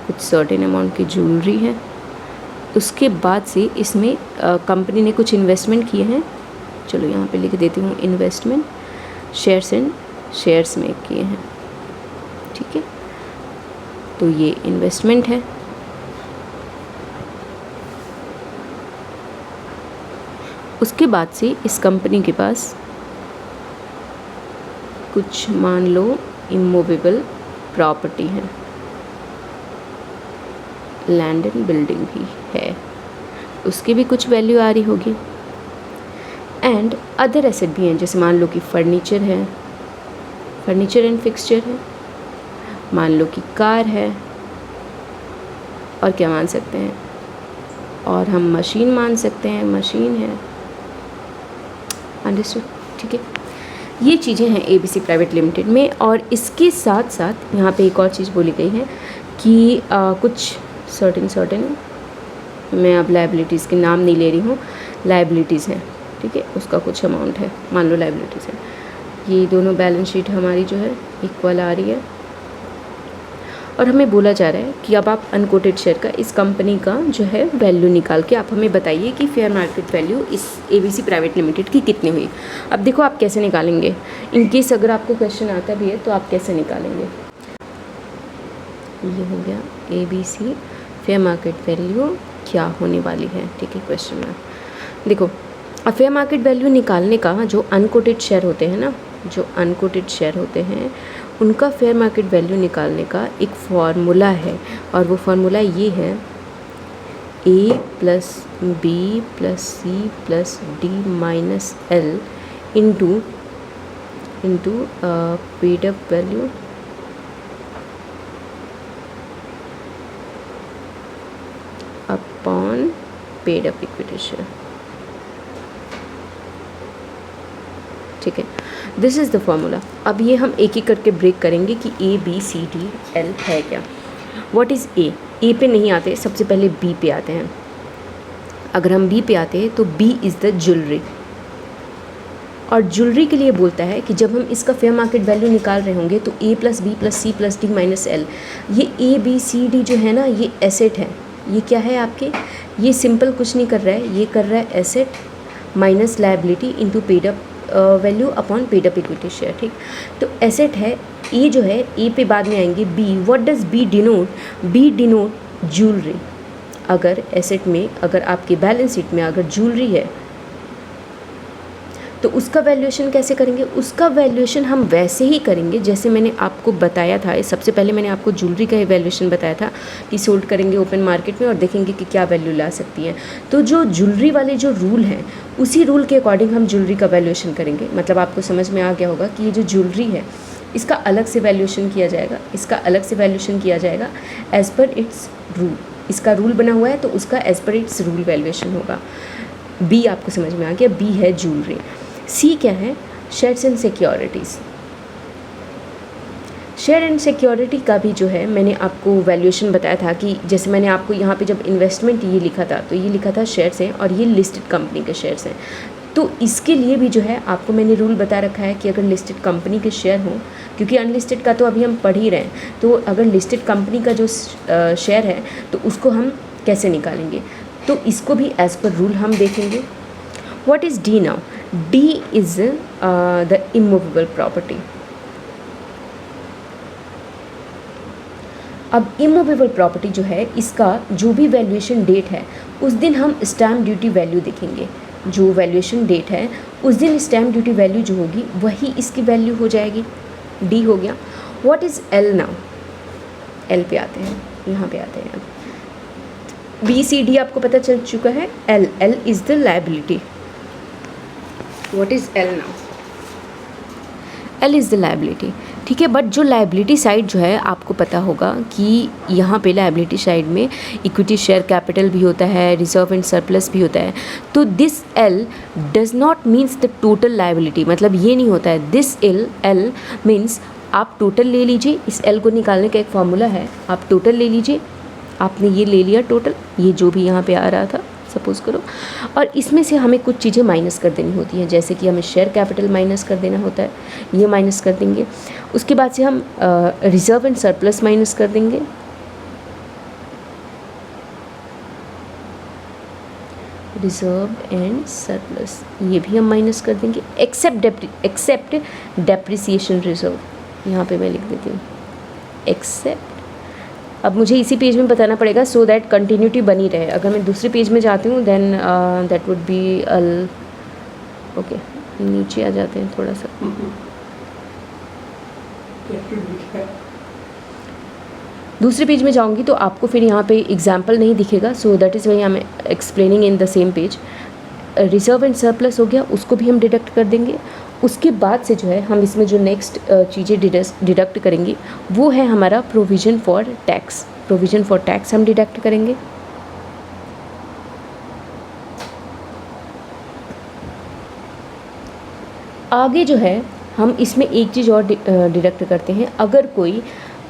S1: कुछ सर्टेन अमाउंट की ज्वेलरी है उसके बाद से इसमें कंपनी ने कुछ इन्वेस्टमेंट किए हैं, चलो यहाँ पे लिख देती हूँ इन्वेस्टमेंट, शेयर्स एंड शेयर्स में किए हैं, ठीक है। तो ये इन्वेस्टमेंट है। उसके बाद से इस कंपनी के पास कुछ मान लो इमूवेबल प्रॉपर्टी है, लैंड एंड बिल्डिंग भी है, उसकी भी कुछ वैल्यू आ रही होगी। एंड अदर एसेट भी हैं, जैसे मान लो कि फर्नीचर है, फर्नीचर एंड फिक्सचर है, मान लो कि कार है, और क्या मान सकते हैं, और हम मशीन मान सकते हैं, मशीन है। अंडरस्टूड, ठीक है। ये चीज़ें हैं ABC प्राइवेट लिमिटेड में। और इसके साथ साथ यहाँ पे एक और चीज़ बोली गई है कि कुछ सर्टेन मैं अब लाइबिलिटीज़ के नाम नहीं ले रही हूँ, लाइबिलिटीज़ हैं, ठीक है, उसका कुछ अमाउंट है, मान लो लाइबिलिटीज़ है। ये दोनों बैलेंस शीट हमारी जो है इक्वल आ रही है, और हमें बोला जा रहा है कि अब आप अनकोटेड शेयर का इस कंपनी का जो है वैल्यू निकाल के आप हमें बताइए कि फेयर मार्केट वैल्यू इस ABC प्राइवेट लिमिटेड की कितनी हुई। अब देखो आप कैसे निकालेंगे, इन केस अगर आपको क्वेश्चन आता भी है तो आप कैसे निकालेंगे। ये हो गया ABC फेयर मार्केट वैल्यू क्या होने वाली है, ठीक है, क्वेश्चन में। देखो अब फेयर मार्केट वैल्यू निकालने का जो अनकोटेड शेयर होते हैं ना, जो अनकोटेड शेयर होते हैं उनका फेयर मार्केट वैल्यू निकालने का एक फार्मूला है, और वो फार्मूला ये है A + B + C + D - L into paid up value upon paid up equity share, ठीक है। This is the formula. अब ये हम एक एक करके ब्रेक करेंगे कि A B C D L है क्या। व्हाट इज़ A पे नहीं आते, सबसे पहले B पे आते हैं। अगर हम B पे आते हैं तो B इज़ द ज्वेलरी, और ज्वेलरी के लिए बोलता है कि जब हम इसका फेयर मार्केट वैल्यू निकाल रहे होंगे तो A + B + C + D - L, ये A B C D जो है ना, ये एसेट है। ये क्या है आपके, ये सिंपल कुछ नहीं कर रहा है, ये कर रहा है asset minus liability into paid up value upon paid up equity share, ठीक। तो एसेट है ए, जो है ए पे बाद में आएंगे B. What does B denote, B denote jewellery. अगर एसेट में, अगर आपके बैलेंस शीट में अगर ज्वेलरी है तो उसका वैल्यूएशन कैसे करेंगे, उसका वैल्यूएशन हम वैसे ही करेंगे जैसे मैंने आपको बताया था। सबसे पहले मैंने आपको ज्वेलरी का वैल्यूएशन बताया था कि सोल्ड करेंगे ओपन मार्केट में और देखेंगे कि क्या वैल्यू ला सकती है। तो जो ज्वेलरी वाले जो रूल हैं उसी रूल के अकॉर्डिंग हम ज्वेलरी का वैल्यूएशन करेंगे। मतलब आपको समझ में आ गया होगा कि ये जो ज्वेलरी है इसका अलग से वैल्यूएशन किया जाएगा, इसका अलग से वैल्यूएशन किया जाएगा एज़ पर इट्स रूल। इसका रूल बना हुआ है तो उसका as per it's rule valuation होगा। बी आपको समझ में आ गया, बी है ज्वेलरी। सी क्या है, shares and securities. Share and security का भी जो है मैंने आपको वैल्यूएशन बताया था कि जैसे मैंने आपको यहाँ पे जब इन्वेस्टमेंट ये लिखा था तो ये लिखा था शेयर्स हैं और ये लिस्टेड कंपनी के शेयर्स हैं। तो इसके लिए भी जो है आपको मैंने रूल बता रखा है कि अगर लिस्टेड कंपनी के शेयर हों, क्योंकि अनलिस्टेड का तो अभी हम पढ़ ही रहे हैं, तो अगर लिस्टेड कंपनी का जो शेयर है तो उसको हम कैसे निकालेंगे, तो इसको भी एज़ पर रूल हम देखेंगे। What is D now, D is the immovable property. अब इमूवेबल प्रॉपर्टी जो है इसका जो भी वैल्यूएशन डेट है उस दिन हम स्टैम्प ड्यूटी वैल्यू देखेंगे। जो वैल्यूएशन डेट है उस दिन स्टैम्प ड्यूटी वैल्यू जो होगी वही इसकी वैल्यू हो जाएगी। डी हो गया। What is L now, L पे आते हैं, यहाँ पे आते हैं। बी सी डी आपको पता चल चुका है। L, L is the liability. What is L now, L is the liability, ठीक है। बट जो लायबिलिटी साइड जो है आपको पता होगा कि यहाँ पे लायबिलिटी साइड में इक्विटी शेयर कैपिटल भी होता है, रिजर्व एंड सरप्लस भी होता है। तो this L does not means the total liability, मतलब ये नहीं होता है दिस एल मीन्स आप टोटल ले लीजिए। इस एल को निकालने का एक फार्मूला है, आप टोटल ले लीजिए। आपने ये ले लिया टोटल, ये जो भी यहाँ पे आ रहा था सपोज़ करो, और इसमें से हमें कुछ चीज़ें माइनस कर देनी होती हैं, जैसे कि हमें शेयर कैपिटल माइनस कर देना होता है, ये माइनस कर देंगे। उसके बाद से हम रिजर्व एंड सरप्लस माइनस कर देंगे। रिजर्व एंड सरप्लस, ये भी हम माइनस कर देंगे, एक्सेप्ट डेप्रिसिएशन रिजर्व, यहाँ पे मैं लिख देती हूँ एक्सेप्ट। अब मुझे इसी पेज में बताना पड़ेगा सो दैट कंटिन्यूटी बनी रहे। अगर मैं दूसरे पेज में जाती हूँ then that would be okay, नीचे आ जाते हैं थोड़ा सा। दूसरे पेज में जाऊंगी तो आपको फिर यहाँ पे एग्जाम्पल नहीं दिखेगा, so that is why I am explaining in the same page. Reserve and surplus हो गया, उसको भी हम डिडक्ट कर देंगे। उसके बाद से जो है हम इसमें जो नेक्स्ट चीज़ें डिडक्ट करेंगे वो है हमारा provision for tax. Provision for tax हम डिडक्ट करेंगे। आगे जो है हम इसमें एक चीज़ और डिडक्ट करते हैं, अगर कोई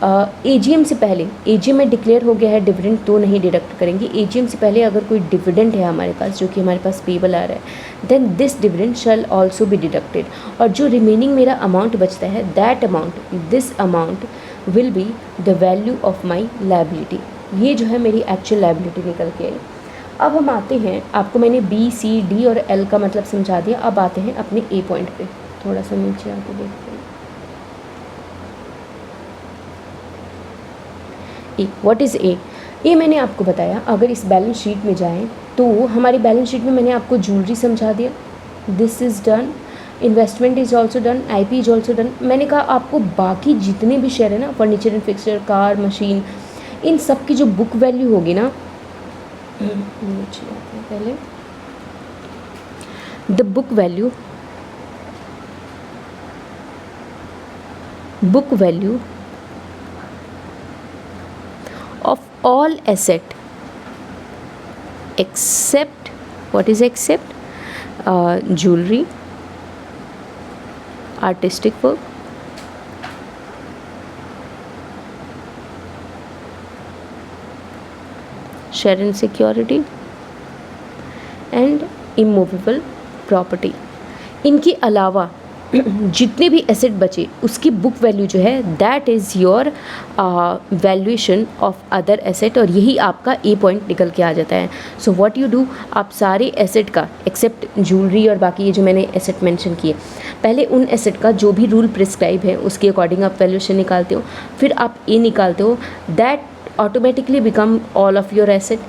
S1: एजीएम से पहले, एजीएम में डिक्लेयर हो गया है डिविडेंड तो नहीं डिडक्ट करेंगे। एजीएम से पहले अगर कोई डिविडेंड है हमारे पास जो कि हमारे पास पेबल आ रहा है then this dividend shall also be deducted, और जो रिमेनिंग मेरा अमाउंट बचता है that amount, this amount will be the value of my liability. ये जो है मेरी एक्चुअल लायबिलिटी निकल के आई। अब हम आते हैं, आपको मैंने बी सी डी और एल का मतलब समझा दिया, अब आते हैं अपने ए पॉइंट पे। थोड़ा सा नीचे आके देखते हैं। ए, व्हाट इज़ ए? ए मैंने आपको बताया, अगर इस बैलेंस शीट में जाएं तो हमारी बैलेंस शीट में मैंने आपको ज्वेलरी समझा दिया, this is done, investment is also done, IP is also done. मैंने कहा आपको बाकी जितने भी शेयर है ना, furniture and fixture, car, machine, इन सब की जो बुक वैल्यू होगी ना, नीचे आते हैं पहले, the book value of all asset except, what is except? Jewelry, artistic work, share and security and immovable property। इनके अलावा जितने भी एसेट बचे उसकी बुक वैल्यू जो है that is your valuation of other asset, और यही आपका ए पॉइंट निकल के आ जाता है। सो व्हाट यू डू, आप सारे एसेट का एक्सेप्ट ज्वेलरी और बाकी ये जो मैंने एसेट मेंशन किए, पहले उन एसेट का जो भी रूल प्रिस्क्राइब है उसके अकॉर्डिंग आप वैल्यूएशन निकालते हो, फिर आप ए निकालते हो, that automatically become all of your asset,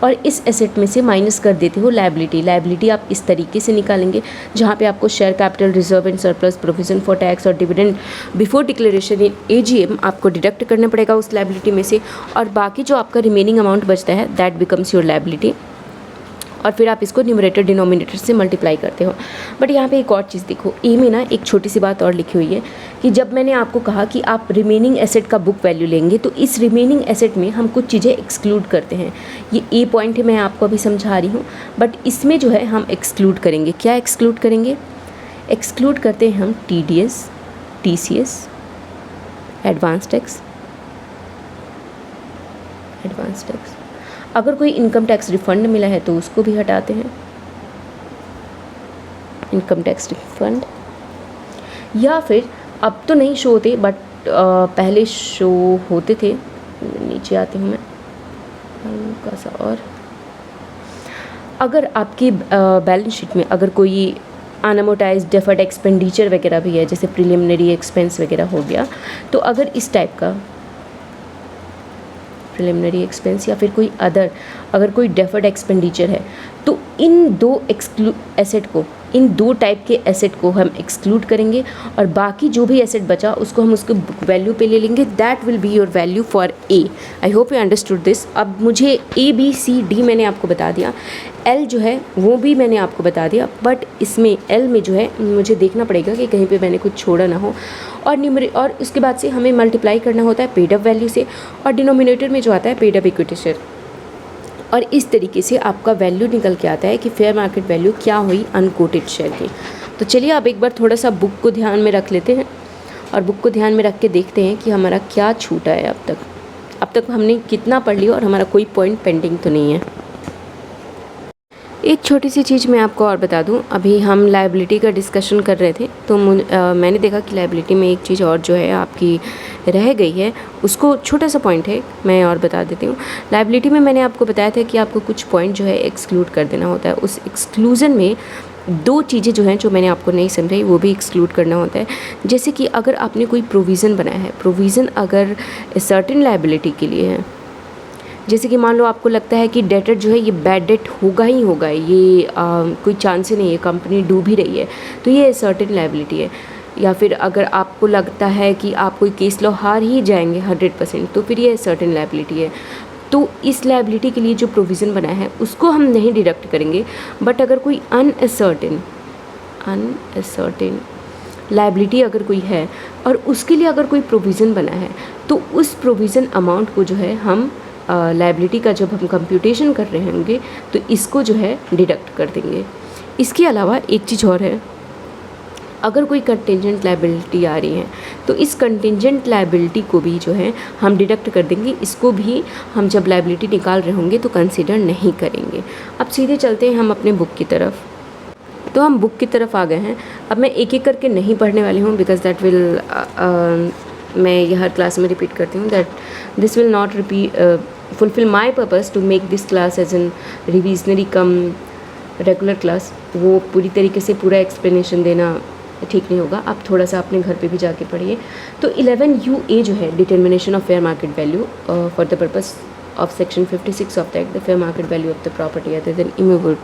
S1: और इस एसेट में से माइनस कर देते हो लायबिलिटी। लायबिलिटी आप इस तरीके से निकालेंगे जहाँ पे आपको share capital, reserve and surplus, provision for tax और डिविडेंड बिफोर डिक्लेरेशन इन एजीएम आपको डिडक्ट करना पड़ेगा उस लायबिलिटी में से, और बाकी जो आपका रिमेनिंग अमाउंट बचता है दैट बिकम्स योर लायबिलिटी, और फिर आप इसको न्यूमरेटर डिनोमिनेटर से मल्टीप्लाई करते हो। बट यहाँ पे एक और चीज़ देखो, ए में ना एक छोटी सी बात और लिखी हुई है कि जब मैंने आपको कहा कि आप रिमेनिंग एसेट का बुक वैल्यू लेंगे तो इस रिमेनिंग एसेट में हम कुछ चीज़ें एक्सक्लूड करते हैं। ये ए पॉइंट है, मैं आपको अभी समझा रही हूँ, बट इसमें जो है हम एक्सक्लूड करेंगे। क्या एक्सक्लूड करेंगे? एक्सक्लूड करते हैं हम TDS, TCS, एडवांस टैक्स, अगर कोई इनकम टैक्स रिफंड मिला है तो उसको भी हटाते हैं, इनकम टैक्स रिफंड, या फिर अब तो नहीं शो होते बट पहले शो होते थे। नीचे आती हूँ मैं हल्का सा, और अगर आपकी बैलेंस शीट में अगर कोई अनअमोटाइज डेफर्ड एक्सपेंडिचर वगैरह भी है, जैसे प्रिलिमिनरी एक्सपेंस वगैरह हो गया, तो अगर इस टाइप का प्रिलिमिनरी एक्सपेंस या फिर कोई अदर, अगर कोई डेफर्ड एक्सपेंडिचर है तो इन दो टाइप के एसेट को हम एक्सक्लूड करेंगे, और बाकी जो भी एसेट बचा उसको हम उसके बुक वैल्यू पे ले लेंगे, that will be your value for a. I hope you understood this. अब मुझे ए बी सी डी मैंने आपको बता दिया, एल जो है वो भी मैंने आपको बता दिया, बट इसमें एल में जो है मुझे देखना पड़ेगा कि कहीं पे मैंने कुछ छोड़ा ना हो, और उसके बाद से हमें मल्टीप्लाई करना होता है पेड अप वैल्यू से, और डिनोमिनेटर में जो आता है पेड अप इक्विटी शेयर, और इस तरीके से आपका वैल्यू निकल के आता है कि फेयर मार्केट वैल्यू क्या हुई अनकोटेड शेयर की। तो चलिए अब एक बार थोड़ा सा बुक को ध्यान में रख लेते हैं, और बुक को ध्यान में रख के देखते हैं कि हमारा क्या छूटा है अब तक हमने कितना पढ़ लिया और हमारा कोई पॉइंट पेंडिंग तो नहीं है। एक छोटी सी चीज़ मैं आपको और बता दूं, अभी हम लायबिलिटी का डिस्कशन कर रहे थे तो मैंने देखा कि लायबिलिटी में एक चीज़ और जो है आपकी रह गई है, उसको छोटा सा पॉइंट है मैं और बता देती हूँ। लायबिलिटी में मैंने आपको बताया था कि आपको कुछ पॉइंट जो है एक्सक्लूड कर देना होता है। उस एक्सक्लूज़न में दो चीज़ें जो हैं जो मैंने आपको नहीं समझाई वो भी एक्सक्लूड करना होता है। जैसे कि अगर आपने कोई प्रोविज़न बनाया है, प्रोविज़न अगर सर्टेन लायबिलिटी के लिए है, जैसे कि मान लो आपको लगता है कि डेटर जो है ये बैड डेट होगा ही होगा, ये कोई चांस ही नहीं है, कंपनी डूब ही रही है, तो ये सर्टेन लायबिलिटी है। या फिर अगर आपको लगता है कि आप कोई केस लॉ हार ही जाएंगे 100%, तो फिर ये सर्टेन लायबिलिटी है। तो इस लायबिलिटी के लिए जो प्रोविज़न बना है उसको हम नहीं डिडक्ट करेंगे। बट अगर कोई अनअसर्टेन लायबिलिटी अगर कोई है और उसके लिए अगर कोई प्रोविज़न बना है तो उस प्रोविज़न अमाउंट को जो है हम लायबिलिटी का जब हम कंप्यूटेशन कर रहे होंगे तो इसको जो है डिडक्ट कर देंगे। इसके अलावा एक चीज़ और है, अगर कोई कंटिंजेंट लायबिलिटी आ रही है तो इस कंटिंजेंट लायबिलिटी को भी जो है हम डिडक्ट कर देंगे। इसको भी हम जब लायबिलिटी निकाल रहे होंगे तो कंसिडर नहीं करेंगे। अब सीधे चलते हैं हम अपने बुक की तरफ। तो हम बुक की तरफ आ गए हैं। अब मैं एक एक करके नहीं पढ़ने वाली हूँ बिकॉज दैट विल मैं ये हर क्लास में रिपीट करती हूँ that this will not fulfil my purpose to make this class as an revisionary cum regular class. वो पूरी तरीके से पूरा एक्सप्लेनेशन देना ठीक नहीं होगा, आप थोड़ा सा अपने घर पे भी जाके पढ़िए। तो 11UA जो है determination of fair market value for the purpose of section 56 of the act, the fair market value of the property other than immovable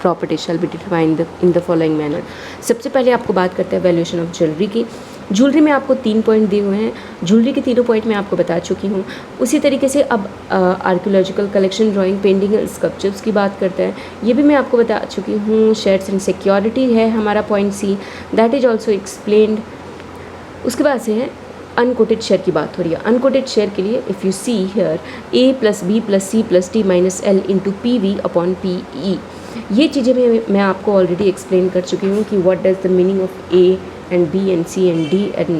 S1: property shall be defined in the following manner. सबसे पहले आपको बात करते हैं valuation of jewellery की। Jewellery में आपको 3 point दिए हुए हैं, ज्वेलरी के तीनों पॉइंट मैं आपको बता चुकी हूँ। उसी तरीके से अब archaeological collection, drawing, painting, sculptures की बात करते हैं, ये भी मैं आपको बता चुकी हूँ। शेयर्स एंड सिक्योरिटी है हमारा point C, that is also explained. उसके बाद से है अनकोटेड शेयर की बात हो रही है। अनकोटेड शेयर के लिए if you see here A + B + C + D - L × PV/PE, ये चीज़ें मैं आपको ऑलरेडी एक्सप्लेन कर चुकी हूँ कि what does the meaning of A and B and C and D and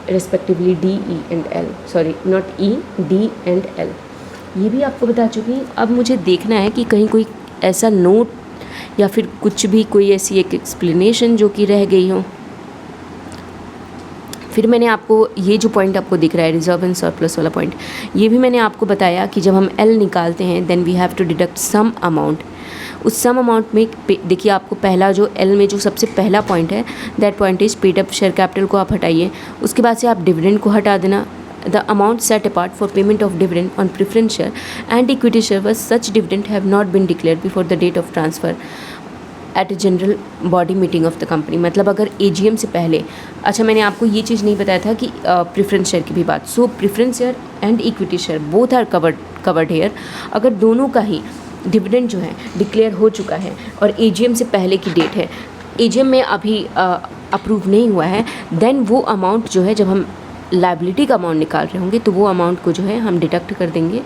S1: respectively D, E and L, sorry not E, D and L, ये भी आपको बता चुकी हूँ। अब मुझे देखना है कि कहीं कोई ऐसा नोट या फिर कुछ भी कोई ऐसी एक एक्सप्लेनेशन जो कि रह गई हो। फिर मैंने आपको ये जो पॉइंट आपको दिख रहा है रिजर्व एंड सरप्लस वाला पॉइंट, ये भी मैंने आपको बताया कि जब हम L निकालते हैं then we have to deduct some amount. उस सम अमाउंट में देखिए आपको पहला जो L में जो सबसे पहला पॉइंट है that point is paid up share capital को आप हटाइए। उसके बाद से आप डिविडेंड को हटा देना। The amount set apart for payment of dividend on preference share and equity share was such dividend have not been declared before the date of transfer at a general body meeting of the company. मतलब अगर AGM से पहले, अच्छा मैंने आपको ये चीज़ नहीं बताया था कि प्रेफरेंस शेयर की भी बात। So preference share and equity share both are covered here. अगर दोनों का ही डिविडेंड जो है डिक्लेयर हो चुका है और AGM से पहले की डेट है, AGM में अभी अप्रूव नहीं हुआ है, देन वो अमाउंट जो है जब हम लायबिलिटी का अमाउंट निकाल रहे होंगे तो वो अमाउंट को जो है हम डिडक्ट कर देंगे।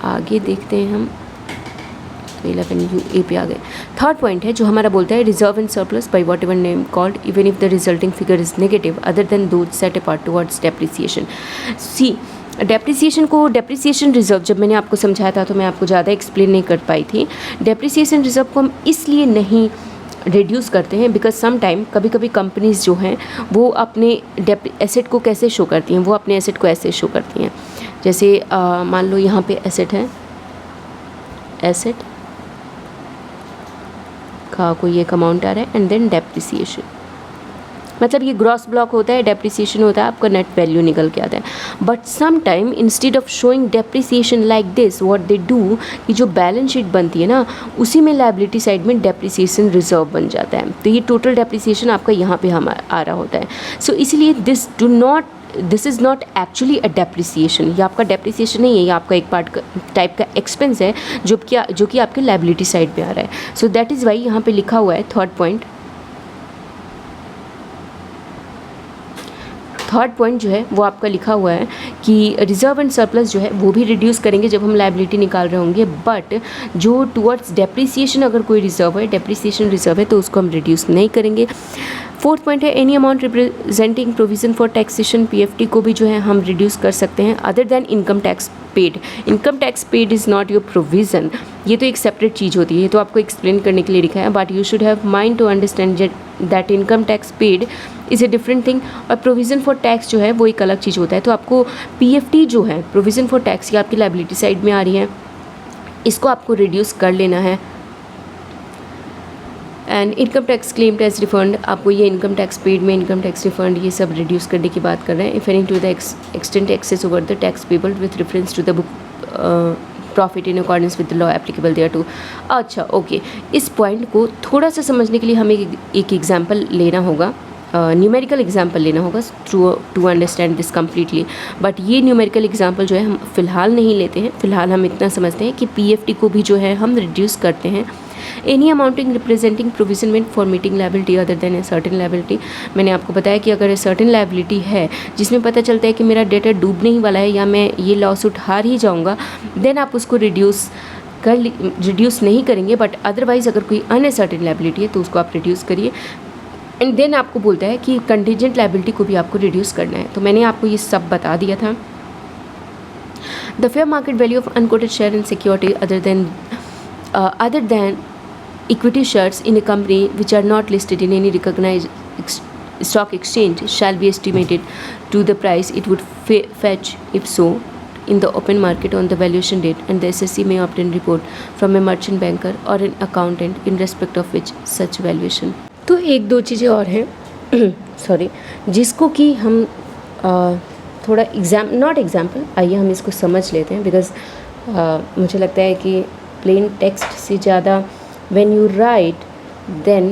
S1: आगे देखते हैं हम, 11UA पे आ गए। थर्ड पॉइंट है जो हमारा बोलता है reserve and surplus by whatever name called even if the resulting figure is negative other than those set apart towards depreciation. See depreciation reserve जब मैंने आपको समझाया था तो मैं आपको ज़्यादा एक्सप्लेन नहीं कर पाई थी। डेप्रिसिएशन रिजर्व को हम इसलिए नहीं रिड्यूस करते हैं बिकॉज सम टाइम कभी कभी कंपनीज जो हैं वो अपने एसेट को कैसे शो करती हैं, वो अपने एसेट को ऐसे शो करती हैं। जैसे मान लो यहाँ पे एसेट है, एसेट का कोई एक अमाउंट आ रहा है एंड देन डेप्रिसिएशन, मतलब ये ग्रॉस ब्लॉक होता है, डेप्रिसिएशन होता है, आपका नेट वैल्यू निकल के आता है। But some time instead of showing depreciation like this what they do, कि जो बैलेंस शीट बनती है ना उसी में लायबिलिटी साइड में डेप्रिसिएशन रिजर्व बन जाता है। तो ये टोटल डेप्रिसिएशन आपका यहाँ पे आ रहा होता है। सो इसलिए this is not actually a depreciation, ये आपका डेप्रिसिएशन नहीं है, ये आपका एक पार्ट टाइप का एक्सपेंस है जो कि आपके लायबिलिटी साइड पे आ रहा है। सो दैट इज़ वाई यहाँ पे लिखा हुआ है थर्ड पॉइंट जो है वो आपका लिखा हुआ है कि रिजर्व एंड सरप्लस जो है वो भी रिड्यूस करेंगे जब हम लायबिलिटी निकाल रहे होंगे, बट जो टुवर्ड्स डेप्रिसिएशन अगर कोई रिजर्व है, डेप्रिसिएशन रिजर्व है, तो उसको हम रिड्यूस नहीं करेंगे। फोर्थ पॉइंट है any amount representing provision for taxation, PFT को भी जो है हम रिड्यूस कर सकते हैं other than income tax paid. Income tax paid is not your provision, ये तो एक सेपरेट चीज़ होती है, ये तो आपको एक्सप्लेन करने के लिए लिखा है, but you should have mind to understand that income tax paid is a different thing और प्रोविज़न फॉर टैक्स जो है वो एक अलग चीज़ होता है। तो आपको पीएफटी जो है प्रोविज़न फॉर टैक्स, ये आपकी लायबिलिटी साइड में आ रही है, इसको आपको रिड्यूस कर लेना है। And income tax claim tax refund, आपको ये इनकम टैक्स पेड में इनकम टैक्स रिफंड ये सब रिड्यूस करने की बात कर रहे हैं। If any to the extent excess over the tax payable with reference to the book profit in accordance with the law applicable thereto. अच्छा ओके, इस पॉइंट को थोड़ा सा समझने के लिए हमें एक एग्जाम्पल लेना होगा, न्यूमेरिकल एग्जाम्पल लेना होगा to understand this completely. But ये न्यूमेरिकल एग्जाम्पल जो है हम फ़िलहाल नहीं लेते हैं, फ़िलहाल हम इतना समझते हैं कि पीएफटी को भी जो है हम रिड्यूस करते हैं। एनी अमाउंटिंग रिप्रेजेंटिंग प्रोविजन में for meeting liability other than a certain liability, मैंने आपको बताया कि अगर ए सर्टेन लायबिलिटी है जिसमें पता चलता है कि मेरा डेटर डूबने ही वाला है या मैं ये लॉस उठ हार ही जाऊँगा, देन आप उसको रिड्यूस नहीं करेंगे। बट अदरवाइज़ अगर कोई अनसर्टेन लायबिलिटी है तो उसको आप रिड्यूस करिए। एंड देन आपको बोलता है कि कंटीजेंट लायबिलिटी को भी आपको रिड्यूस करना है, तो मैंने आपको ये सब बता दिया था। The fair market value of unquoted share and security other than equity shares in a company which are not listed in any recognized stock exchange shall be estimated to the price it would fetch if so in the open market on the valuation date, and the SSC may obtain report from a merchant banker or an accountant in respect of which such valuation। तो एक दो चीज़ें और हैं sorry, जिसको कि हम थोड़ा नॉट एग्जाम्पल, आइए हम इसको समझ लेते हैं, बिकॉज मुझे लगता है कि प्लेन टेक्स्ट से ज़्यादा when you write, then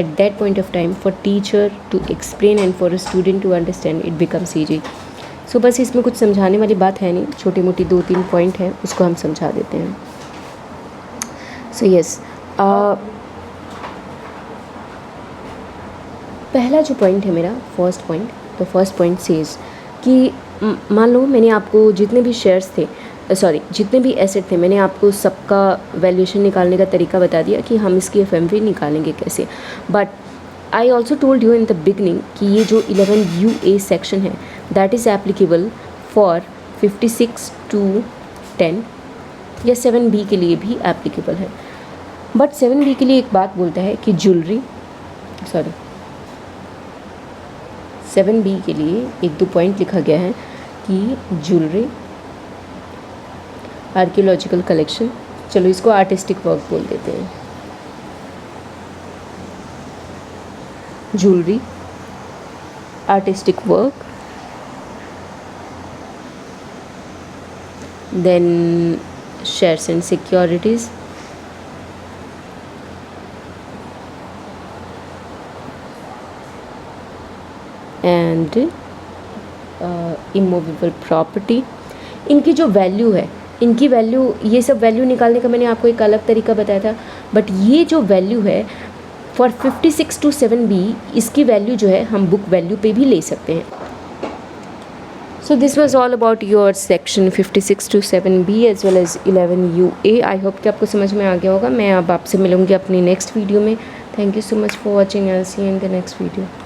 S1: at that point of time for teacher to explain and for a student to understand it becomes easy। so बस इसमें कुछ समझाने वाली बात है नहीं, छोटी मोटी 2-3 पॉइंट हैं उसको हम समझा देते हैं। so yes, पहला जो पॉइंट है मेरा फर्स्ट पॉइंट, तो फर्स्ट पॉइंट सेज कि मान लो मैंने आपको जितने भी शेयर्स थे जितने भी एसेट थे मैंने आपको सबका वैल्यूएशन निकालने का तरीका बता दिया कि हम इसकी एफएमवी निकालेंगे कैसे। But I also told you in the beginning कि ये जो 11UA सेक्शन है that is applicable for 56 to 10 या 7B के लिए भी एप्लीकेबल है। बट 7B के लिए एक बात बोलता है कि ज्वेलरी 7B के लिए 1-2 पॉइंट लिखा गया है कि ज्वेलरी, आर्कियोलॉजिकल कलेक्शन, चलो इसको आर्टिस्टिक वर्क बोल देते हैं, jewellery, artistic work, then shares and securities, and immovable property. इनकी जो वैल्यू है, इनकी वैल्यू, ये सब वैल्यू निकालने का मैंने आपको एक अलग तरीका बताया था, बट ये जो वैल्यू है फॉर 56 to 7B, इसकी वैल्यू जो है हम बुक वैल्यू पे भी ले सकते हैं। So this was all about your section 56 to 7B as well as 11UA। I hope कि आपको समझ में आ गया होगा। मैं अब आपसे मिलूँगी अपनी नेक्स्ट वीडियो में। Thank you so much for watching, I will see you in the next video.